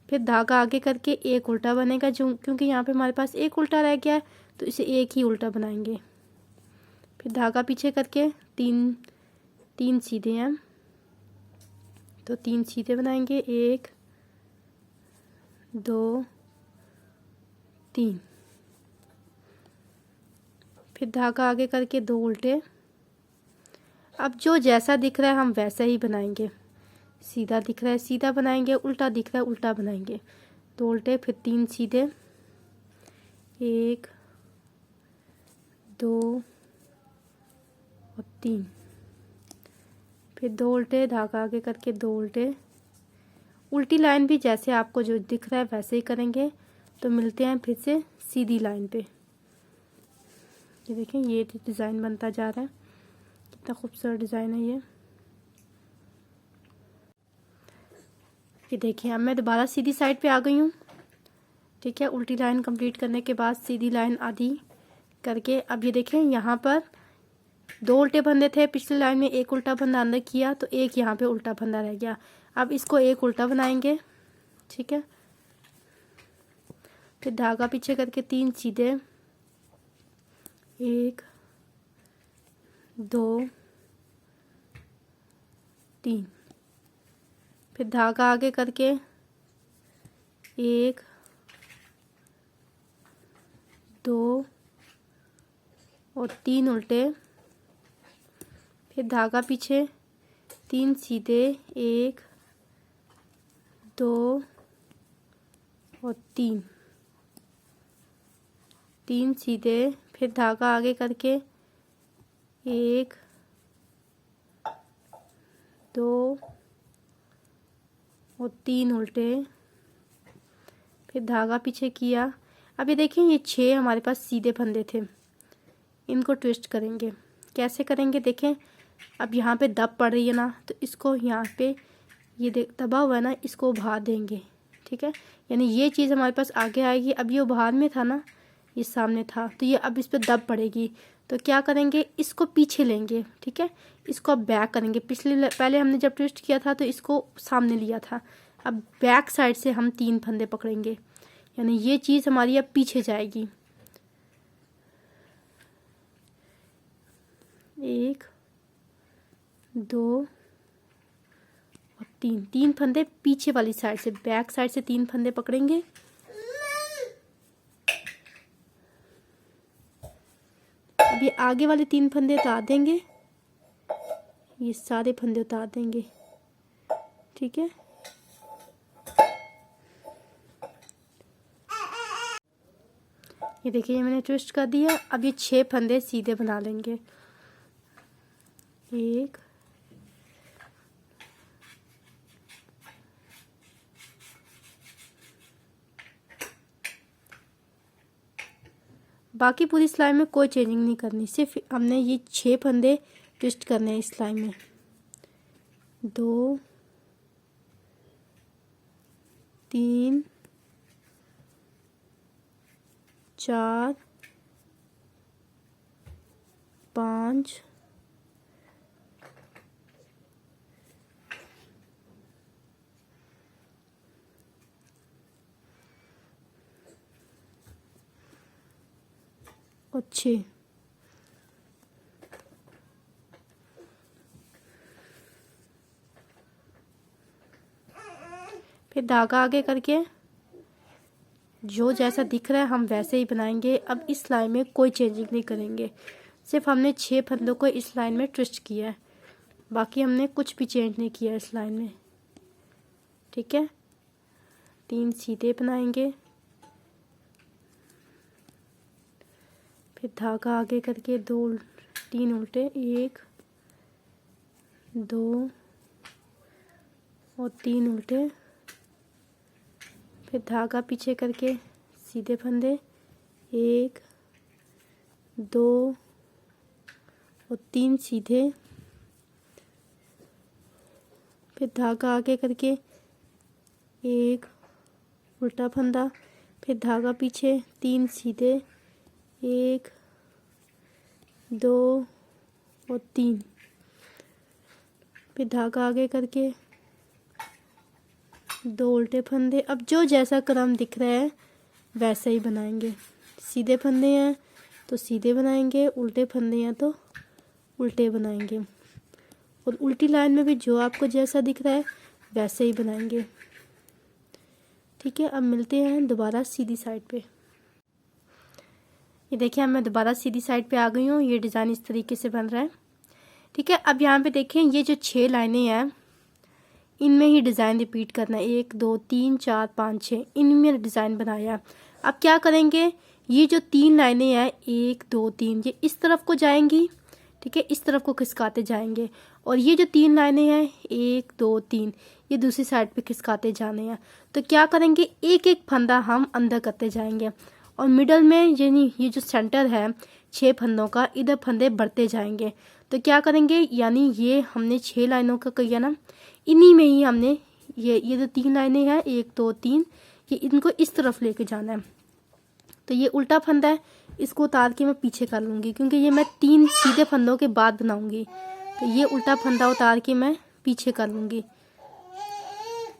फिर धागा आगे करके एक उल्टा बनेगा, जो क्योंकि यहाँ पे हमारे पास एक उल्टा रह गया है तो इसे एक ही उल्टा बनाएंगे। फिर धागा पीछे करके 3 सीधे हैं तो 3 सीधे बनाएंगे, 1 2 3। फिर धागा आगे करके 2 उल्टे। अब जो जैसा दिख रहा है हम वैसा ही बनाएंगे, सीधा दिख रहा है सीधा बनाएंगे, उल्टा दिख रहा है उल्टा बनाएंगे। 2 उल्टे, फिर 3 सीधे, 1 2 और 3। फिर 2 उल्टे, धागा आगे करके 2 उल्टे। उल्टी लाइन भी जैसे आपको जो दिख रहा है वैसे ही करेंगे। तो मिलते हैं फिर से सीधी लाइन पे। ये देखें ये डिज़ाइन बनता जा रहा है, कितना खूबसूरत डिज़ाइन है ये देखिए। अब मैं दोबारा सीधी साइड पे आ गई हूँ। ठीक है, उल्टी लाइन कंप्लीट करने के बाद सीधी लाइन आधी करके अब ये देखें यहाँ पर 2 उल्टे फंदे थे, पिछली लाइन में एक उल्टा फंदा अंदर किया तो एक यहाँ पे उल्टा फंदा रह गया। अब इसको एक उल्टा बनाएंगे। ठीक है, फिर धागा पीछे करके 3 सीधे, 1 2 3। फिर धागा आगे करके 1 2 और 3 उल्टे। फिर धागा पीछे 3 सीधे, 1 2 और 3 सीधे। फिर धागा आगे करके 1 2 और 3 उल्टे। फिर धागा पीछे किया। अब ये देखिए ये 6 हमारे पास सीधे फंदे थे, इनको ट्विस्ट करेंगे। कैसे करेंगे देखें, अब यहाँ पे दब पड़ रही है ना, तो इसको यहाँ पे ये दबा हुआ है ना, इसको उभार देंगे। ठीक है, यानी ये चीज़ हमारे पास आगे आएगी। अब ये उभार में था ना, ये सामने था, तो ये अब इस पर दब पड़ेगी। तो क्या करेंगे, इसको पीछे लेंगे। ठीक है, इसको अब बैक करेंगे। पहले हमने जब ट्विस्ट किया था तो इसको सामने लिया था, अब बैक साइड से हम 3 फंदे पकड़ेंगे, यानी ये चीज़ हमारी अब पीछे जाएगी। 1 2 और 3 फंदे पीछे वाली साइड से, बैक साइड से 3 फंदे पकड़ेंगे। अब ये आगे वाले 3 फंदे उतार देंगे, ये सारे फंदे उतार देंगे। ठीक है, ये देखिए मैंने ट्विस्ट कर दिया। अब ये 6 फंदे सीधे बना लेंगे, 1 बाकी पूरी सिलाई में कोई चेंजिंग नहीं करनी, सिर्फ हमने ये 6 फंदे ट्विस्ट करने हैं इस सिलाई में। 2 3 4 5 और 6। फिर धागा आगे करके जो जैसा दिख रहा है हम वैसे ही बनाएंगे। अब इस लाइन में कोई चेंजिंग नहीं करेंगे, सिर्फ हमने 6 फंदों को इस लाइन में ट्विस्ट किया है, बाकी हमने कुछ भी चेंज नहीं किया इस लाइन में। ठीक है, 3 सीधे बनाएंगे, फिर धागा आगे करके 3 उल्टे, 1 2 और 3 उल्टे, फिर धागा पीछे करके सीधे फंदे, 1 2 और 3 सीधे, फिर धागा आगे करके 1 उल्टा फंदा, फिर धागा पीछे, 3 सीधे, 1 2 और 3, फिर धागा आगे करके 2 उल्टे फंदे। अब जो जैसा क्रम दिख रहा है वैसे ही बनाएंगे। सीधे फंदे हैं तो सीधे बनाएंगे, उल्टे फंदे हैं तो उल्टे बनाएंगे, और उल्टी लाइन में भी जो आपको जैसा दिख रहा है वैसे ही बनाएंगे। ठीक है, अब मिलते हैं दोबारा सीधी साइड पे। ये देखिए, अब मैं दोबारा सीधी साइड पे आ गई हूँ। ये डिज़ाइन इस तरीके से बन रहा है। ठीक है, अब यहाँ पे देखें, ये जो 6 लाइनें हैं इनमें ही डिज़ाइन रिपीट करना है। 1 2 3 4 5 6 इनमें डिज़ाइन बनाया। अब क्या करेंगे, ये जो 3 लाइनें हैं 1 2 3 ये इस तरफ को जाएंगी। ठीक है, इस तरफ को खिसकाते जाएंगे, और ये जो 3 लाइनें हैं 1 2 3 ये दूसरी साइड पे खिसकाते जाने हैं। तो क्या करेंगे, एक एक फंदा हम अंदर करते जाएंगे, और मिडल में यानी ये जो सेंटर है 6 फंदों का, इधर फंदे बढ़ते जाएंगे। तो क्या करेंगे, यानी ये हमने 6 लाइनों का किया ना, इन्हीं में ही हमने ये जो 3 लाइनें हैं 1 2 3 ये इनको इस तरफ लेके जाना है। तो ये उल्टा फंदा है, इसको उतार के मैं पीछे कर लूँगी, क्योंकि ये मैं 3 सीधे फंदों के बाद बनाऊँगी। तो ये उल्टा फंदा उतार के मैं पीछे कर लूँगी।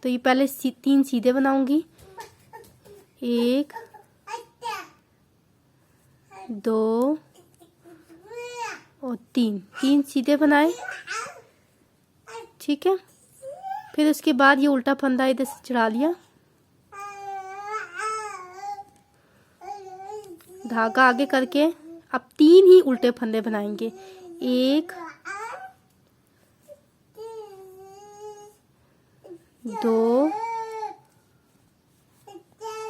तो ये पहले 3 सीधे बनाऊँगी, 1 2 और 3 सीधे बनाए। ठीक है, फिर उसके बाद ये उल्टा फंदा इधर से चढ़ा लिया, धागा आगे करके अब 3 ही उल्टे फंदे बनाएंगे, 1 2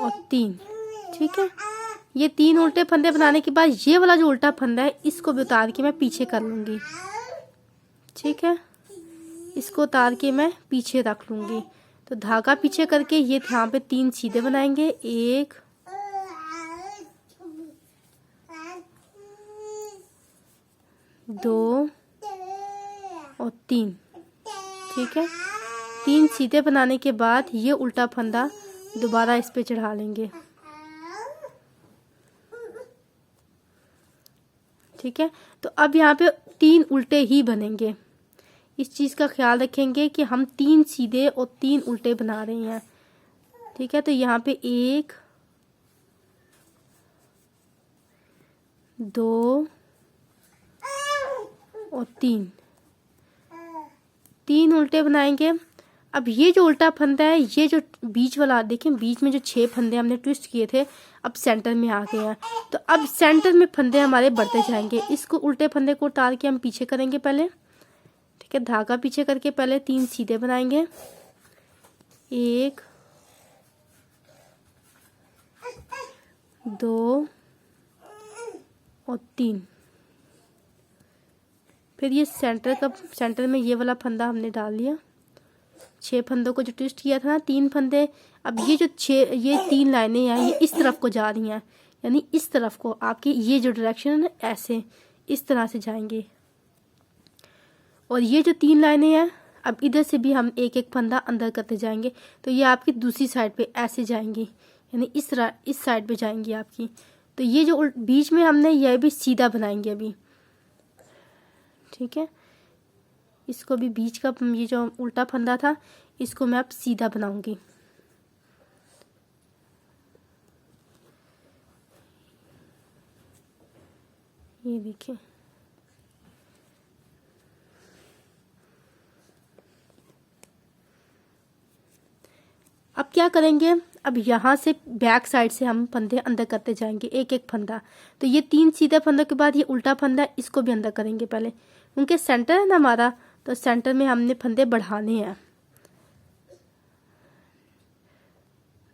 और 3। ठीक है, ये 3 उल्टे फंदे बनाने के बाद ये वाला जो उल्टा फंदा है इसको भी उतार के मैं पीछे कर लूँगी। ठीक है, इसको उतार के मैं पीछे रख लूँगी। तो धागा पीछे करके ये यहाँ पे 3 सीधे बनाएंगे, 1 2 और 3। ठीक है, 3 सीधे बनाने के बाद ये उल्टा फंदा दोबारा इस पे चढ़ा लेंगे। ठीक है, तो अब यहाँ पे 3 उल्टे ही बनेंगे। इस चीज़ का ख्याल रखेंगे कि हम 3 सीधे और 3 उल्टे बना रहे हैं। ठीक है, तो यहाँ पे 1 2 और 3 उल्टे बनाएंगे। अब ये जो उल्टा फंदा है, ये जो बीच वाला देखें, बीच में जो 6 फंदे हमने ट्विस्ट किए थे अब सेंटर में आ गए हैं। तो अब सेंटर में फंदे हमारे बढ़ते जाएंगे। इसको उल्टे फंदे को उतार के हम पीछे करेंगे पहले। ठीक है, धागा पीछे करके पहले 3 सीधे बनाएंगे, 1 2 और 3। फिर ये सेंटर में ये वाला फंदा हमने डाल लिया। 6 फंदों को जो ट्विस्ट किया था ना, 3 फंदे, अब ये जो 3 लाइनें हैं ये इस तरफ को जा रही हैं, यानी इस तरफ को आपकी ये जो डायरेक्शन है ना ऐसे इस तरह से जाएंगे। और ये जो 3 लाइनें हैं अब इधर से भी हम एक एक फंदा अंदर करते जाएंगे। तो ये आपकी दूसरी साइड पे ऐसे जाएंगी, यानी इस साइड पे जाएंगी आपकी। तो ये जो बीच में हमने यह भी सीधा बनाएंगे अभी। ठीक है, इसको भी बीच का ये जो उल्टा फंदा था इसको मैं अब सीधा बनाऊंगी। ये देखिए, अब क्या करेंगे, अब यहाँ से बैक साइड से हम फंदे अंदर करते जाएंगे, एक एक फंदा। तो ये 3 सीधे फंदों के बाद ये उल्टा फंदा, इसको भी अंदर करेंगे पहले, क्योंकि सेंटर है ना हमारा, तो सेंटर में हमने फंदे बढ़ाने हैं।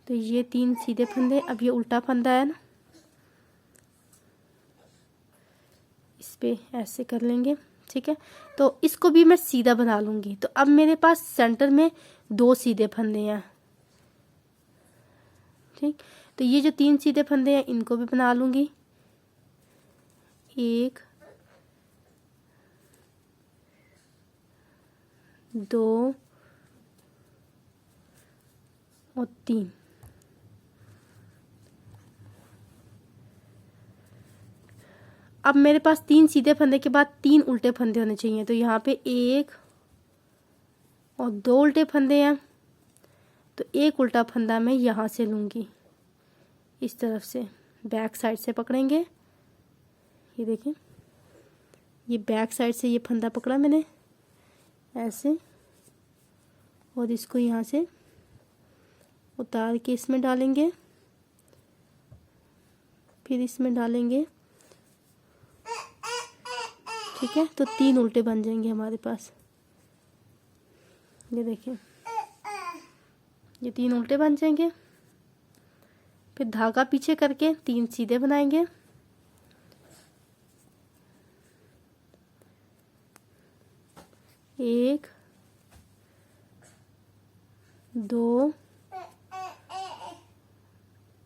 तो ये 3 सीधे फंदे, अब ये उल्टा फंदा है ना, इस पे ऐसे कर लेंगे, ठीक है। तो इसको भी मैं सीधा बना लूँगी। तो अब मेरे पास सेंटर में 2 सीधे फंदे हैं, ठीक। तो ये जो 3 सीधे फंदे हैं इनको भी बना लूँगी, 1 2 और 3। अब मेरे पास 3 सीधे फंदे के बाद 3 उल्टे फंदे होने चाहिए। तो यहाँ पे 1 और 2 उल्टे फंदे हैं, तो 1 उल्टा फंदा मैं यहाँ से लूँगी, इस तरफ से बैक साइड से पकड़ेंगे। ये देखें, ये बैक साइड से ये फंदा पकड़ा मैंने ऐसे, और इसको यहाँ से उतार के इसमें डालेंगे, फिर इसमें डालेंगे, ठीक है। तो 3 उल्टे बन जाएंगे हमारे पास। ये देखिए, ये 3 उल्टे बन जाएंगे। फिर धागा पीछे करके 3 सीधे बनाएंगे, 1 2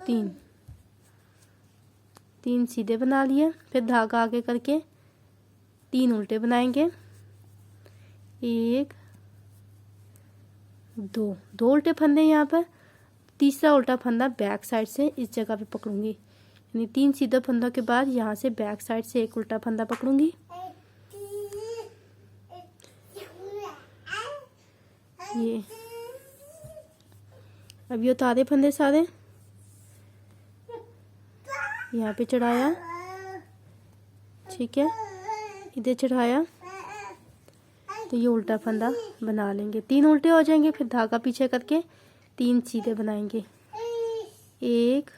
3, 3 सीधे बना लिए। फिर धागा आगे करके 3 उल्टे बनाएंगे, 1 2 2 उल्टे फंदे यहाँ पर, तीसरा उल्टा फंदा बैक साइड से इस जगह पे पकड़ूंगी, यानी 3 सीधे फंदों के बाद यहाँ से बैक साइड से 1 उल्टा फंदा पकड़ूंगी। ये अब ये उतारे फंदे सारे, यहाँ पे चढ़ाया, ठीक है, इधर चढ़ाया, तो ये उल्टा फंदा बना लेंगे। 3 उल्टे हो जाएंगे। फिर धागा पीछे करके 3 सीधे बनाएंगे, 1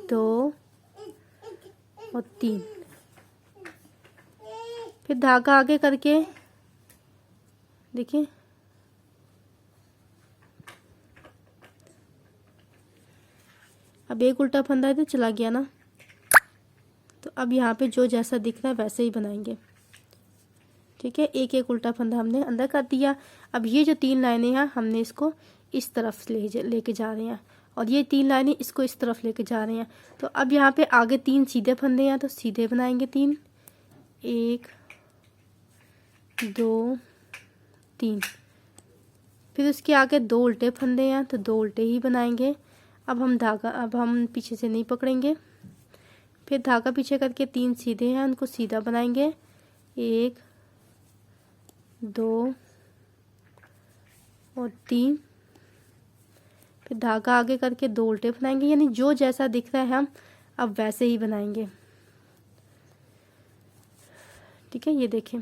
2 और 3। फिर धागा आगे करके देखिए, अब 1 उल्टा फंदा इधर चला गया ना, तो अब यहाँ पे जो जैसा दिख रहा है वैसे ही बनाएंगे, ठीक है। 1 1 उल्टा फंदा हमने अंदर कर दिया। अब ये जो 3 लाइनें हैं हमने इसको इस तरफ लेके जा रहे हैं, और ये 3 लाइनें इसको इस तरफ लेके जा रहे हैं। तो अब यहाँ पे आगे 3 सीधे फंदे हैं, तो सीधे बनाएंगे 3, 1 2 3। फिर उसके आगे 2 उल्टे फंदे हैं, तो 2 उल्टे ही बनाएंगे। अब हम पीछे से नहीं पकड़ेंगे। फिर धागा पीछे करके 3 सीधे हैं, उनको सीधा बनाएंगे, 1 2 और 3। फिर धागा आगे करके 2 उल्टे बनाएंगे, यानी जो जैसा दिख रहा है हम अब वैसे ही बनाएंगे, ठीक है। ये देखें,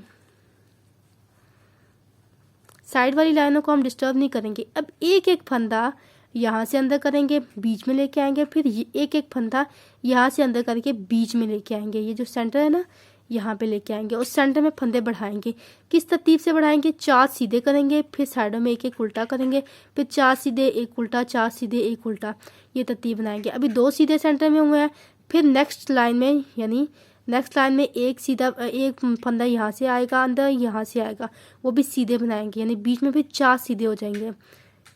साइड वाली लाइनों को हम डिस्टर्ब नहीं करेंगे। अब एक एक फंदा यहाँ से अंदर करेंगे, बीच में लेके आएंगे, फिर एक एक फंदा यहाँ से अंदर करके बीच में लेके आएंगे, ये जो सेंटर है ना यहाँ पे लेके आएंगे, और सेंटर में फंदे बढ़ाएंगे। किस तरतीब से बढ़ाएंगे, 4 सीधे करेंगे, फिर साइडों में 1 1 उल्टा करेंगे, फिर 4 सीधे 1 उल्टा, 4 सीधे 1 उल्टा, ये तरतीब बनाएंगे। अभी 2 सीधे सेंटर में हुए हैं, फिर नेक्स्ट लाइन में, यानी नेक्स्ट लाइन में 1 सीधा, 1 फंदा यहाँ से आएगा अंदर, यहाँ से आएगा, वो भी सीधे बनाएंगे, यानी बीच में फिर 4 सीधे हो जाएंगे,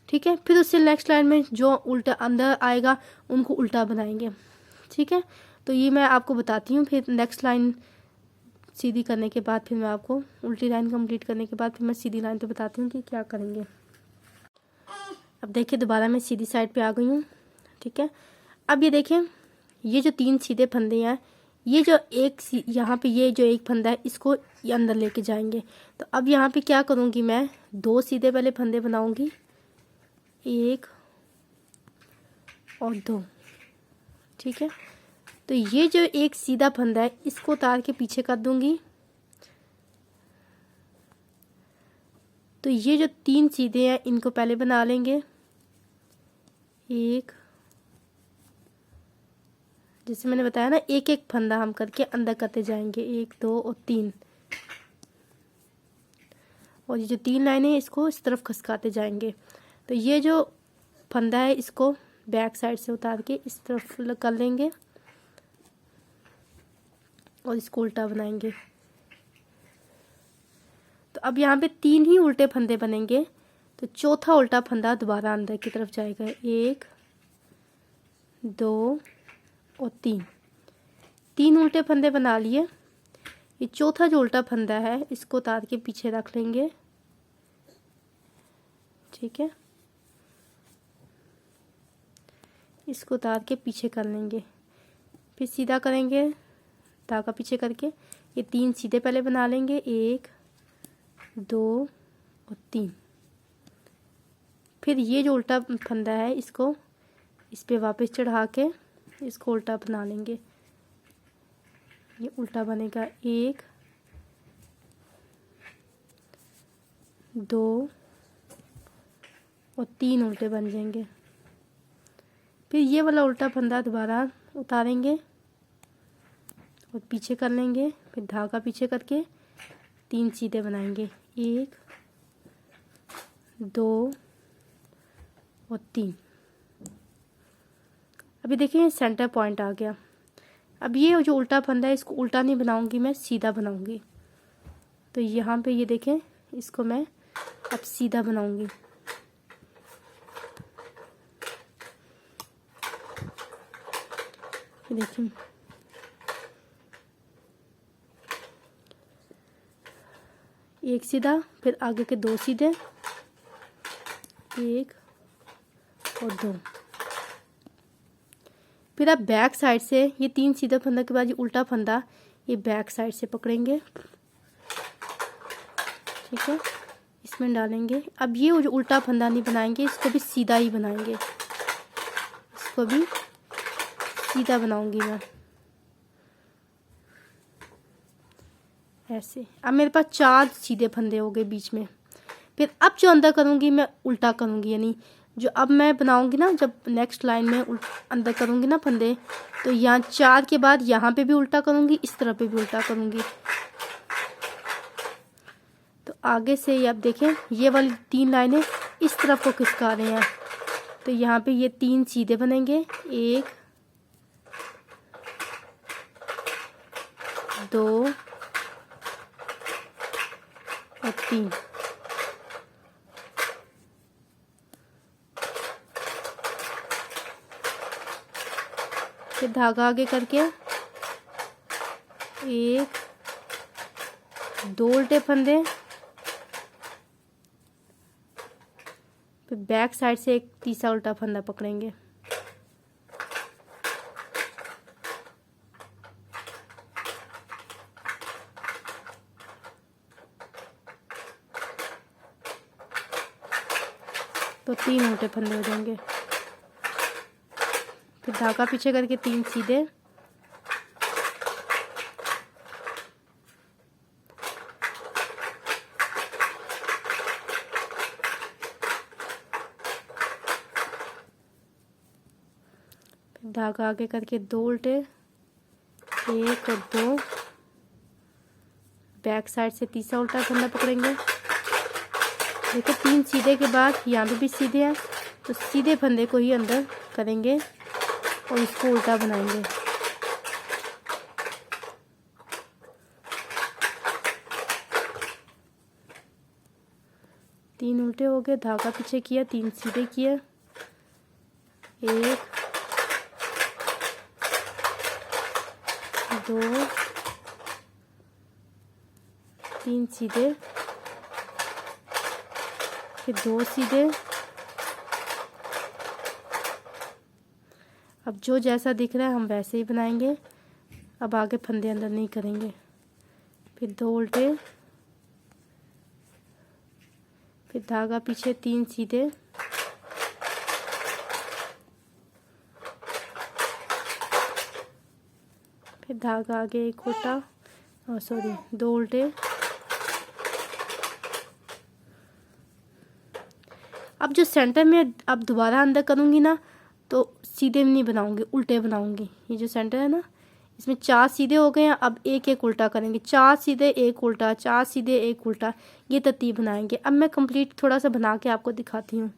ठीक है। फिर उससे नेक्स्ट लाइन में जो उल्टा अंदर आएगा उनको उल्टा बनाएंगे, ठीक है। तो ये मैं आपको बताती हूँ। फिर नेक्स्ट लाइन सीधी करने के बाद फिर मैं आपको उल्टी लाइन कंप्लीट करने के बाद फिर मैं सीधी लाइन पे बताती हूँ कि क्या करेंगे। अब देखिए, दोबारा मैं सीधी साइड पे आ गई हूँ, ठीक है। अब ये देखें, ये जो 3 सीधे फंदे हैं, ये जो यहाँ पे ये जो 1 फंदा है इसको ये अंदर लेके जाएंगे। तो अब यहाँ पे क्या करूँगी, मैं 2 सीधे पहले फंदे बनाऊँगी, 1 और 2, ठीक है। तो ये जो एक सीधा फंदा है इसको उतार के पीछे कर दूंगी। तो ये जो 3 सीधे हैं इनको पहले बना लेंगे। एक, जैसे मैंने बताया ना, एक एक फंदा हम करके अंदर करते जाएंगे, 1 2 और 3। और ये जो 3 लाइनें हैं इसको इस तरफ खसकाते जाएंगे। तो ये जो फंदा है इसको बैक साइड से उतार के इस तरफ कर लेंगे और इसको उल्टा बनाएंगे। तो अब यहाँ पे 3 ही उल्टे फंदे बनेंगे। तो चौथा उल्टा फंदा दोबारा अंदर की तरफ जाएगा, 1 2 और 3 उल्टे फंदे बना लिए। ये चौथा जो उल्टा फंदा है इसको उतार के पीछे रख लेंगे, ठीक है। इसको उतार के पीछे कर लेंगे, फिर सीधा करेंगे, धागा पीछे करके ये 3 सीधे पहले बना लेंगे, 1 2 और 3। फिर ये जो उल्टा फंदा है इसको इस पे वापस चढ़ा के इसको उल्टा बना लेंगे। ये उल्टा बनेगा, 1 2 और 3 उल्टे बन जाएंगे। फिर ये वाला उल्टा फंदा दोबारा उतारेंगे और पीछे कर लेंगे, फिर धागा पीछे करके 3 सीधे बनाएंगे, 1 2 और 3। अभी देखिए सेंटर पॉइंट आ गया। अब ये जो उल्टा फंदा है इसको उल्टा नहीं बनाऊंगी, मैं सीधा बनाऊंगी। तो यहाँ पे ये देखें, इसको मैं अब सीधा बनाऊंगी। देखिए एक सीधा, फिर आगे के 2 सीधे, 1 और 2। फिर आप बैक साइड से ये 3 सीधा फंदा के बाद ये उल्टा फंदा ये बैक साइड से पकड़ेंगे, ठीक है, इसमें डालेंगे। अब ये जो उल्टा फंदा नहीं बनाएंगे, इसको भी सीधा ही बनाएंगे, इसको भी सीधा बनाऊंगी मैं ऐसे। अब मेरे पास 4 सीधे फंदे हो गए बीच में। फिर अब जो अंदर करूंगी मैं उल्टा करूंगी, यानी जो अब मैं बनाऊंगी ना, जब नेक्स्ट लाइन में अंदर करूंगी ना फंदे, तो यहाँ 4 के बाद यहाँ पे भी उल्टा करूंगी, इस तरफ पे भी उल्टा करूंगी। तो आगे से ये आप देखें, ये वाली 3 लाइनें इस तरफ को खिसका रहे हैं। तो यहाँ पे ये 3 सीधे बनेंगे, 1 2 और 3। फिर धागा आगे करके 1 2 उल्टे फंदे, फिर बैक साइड से एक तीसरा उल्टा फंदा पकड़ेंगे। तो 3 उल्टे फंदे हो जाएंगे। फिर धागा पीछे करके 3 सीधे, फिर धागा आगे करके 2 उल्टे, 1 और 2, बैक साइड से तीसरा उल्टा फंदा पकड़ेंगे। देखिए 3 सीधे के बाद यहाँ पे भी सीधे हैं, तो सीधे फंदे को ही अंदर करेंगे और इसको उल्टा बनाएंगे। तीन उल्टे हो गए, धागा पीछे किया, 3 सीधे किए, 1 2 3 सीधे, फिर 2 सीधे। अब जो जैसा दिख रहा है हम वैसे ही बनाएंगे। अब आगे फंदे अंदर नहीं करेंगे। फिर 2 उल्टे, फिर धागा पीछे, 3 सीधे, फिर धागा आगे एक उल्टा, और सॉरी 2 उल्टे। अब जो सेंटर में अब दोबारा अंदर करूँगी ना तो सीधे नहीं बनाऊँगी, उल्टे बनाऊँगी। ये जो सेंटर है ना इसमें 4 सीधे हो गए हैं, अब एक एक उल्टा करेंगे, 4 सीधे एक उल्टा, 4 सीधे एक उल्टा, ये तरतीब बनाएंगे। अब मैं कंप्लीट थोड़ा सा बना के आपको दिखाती हूँ।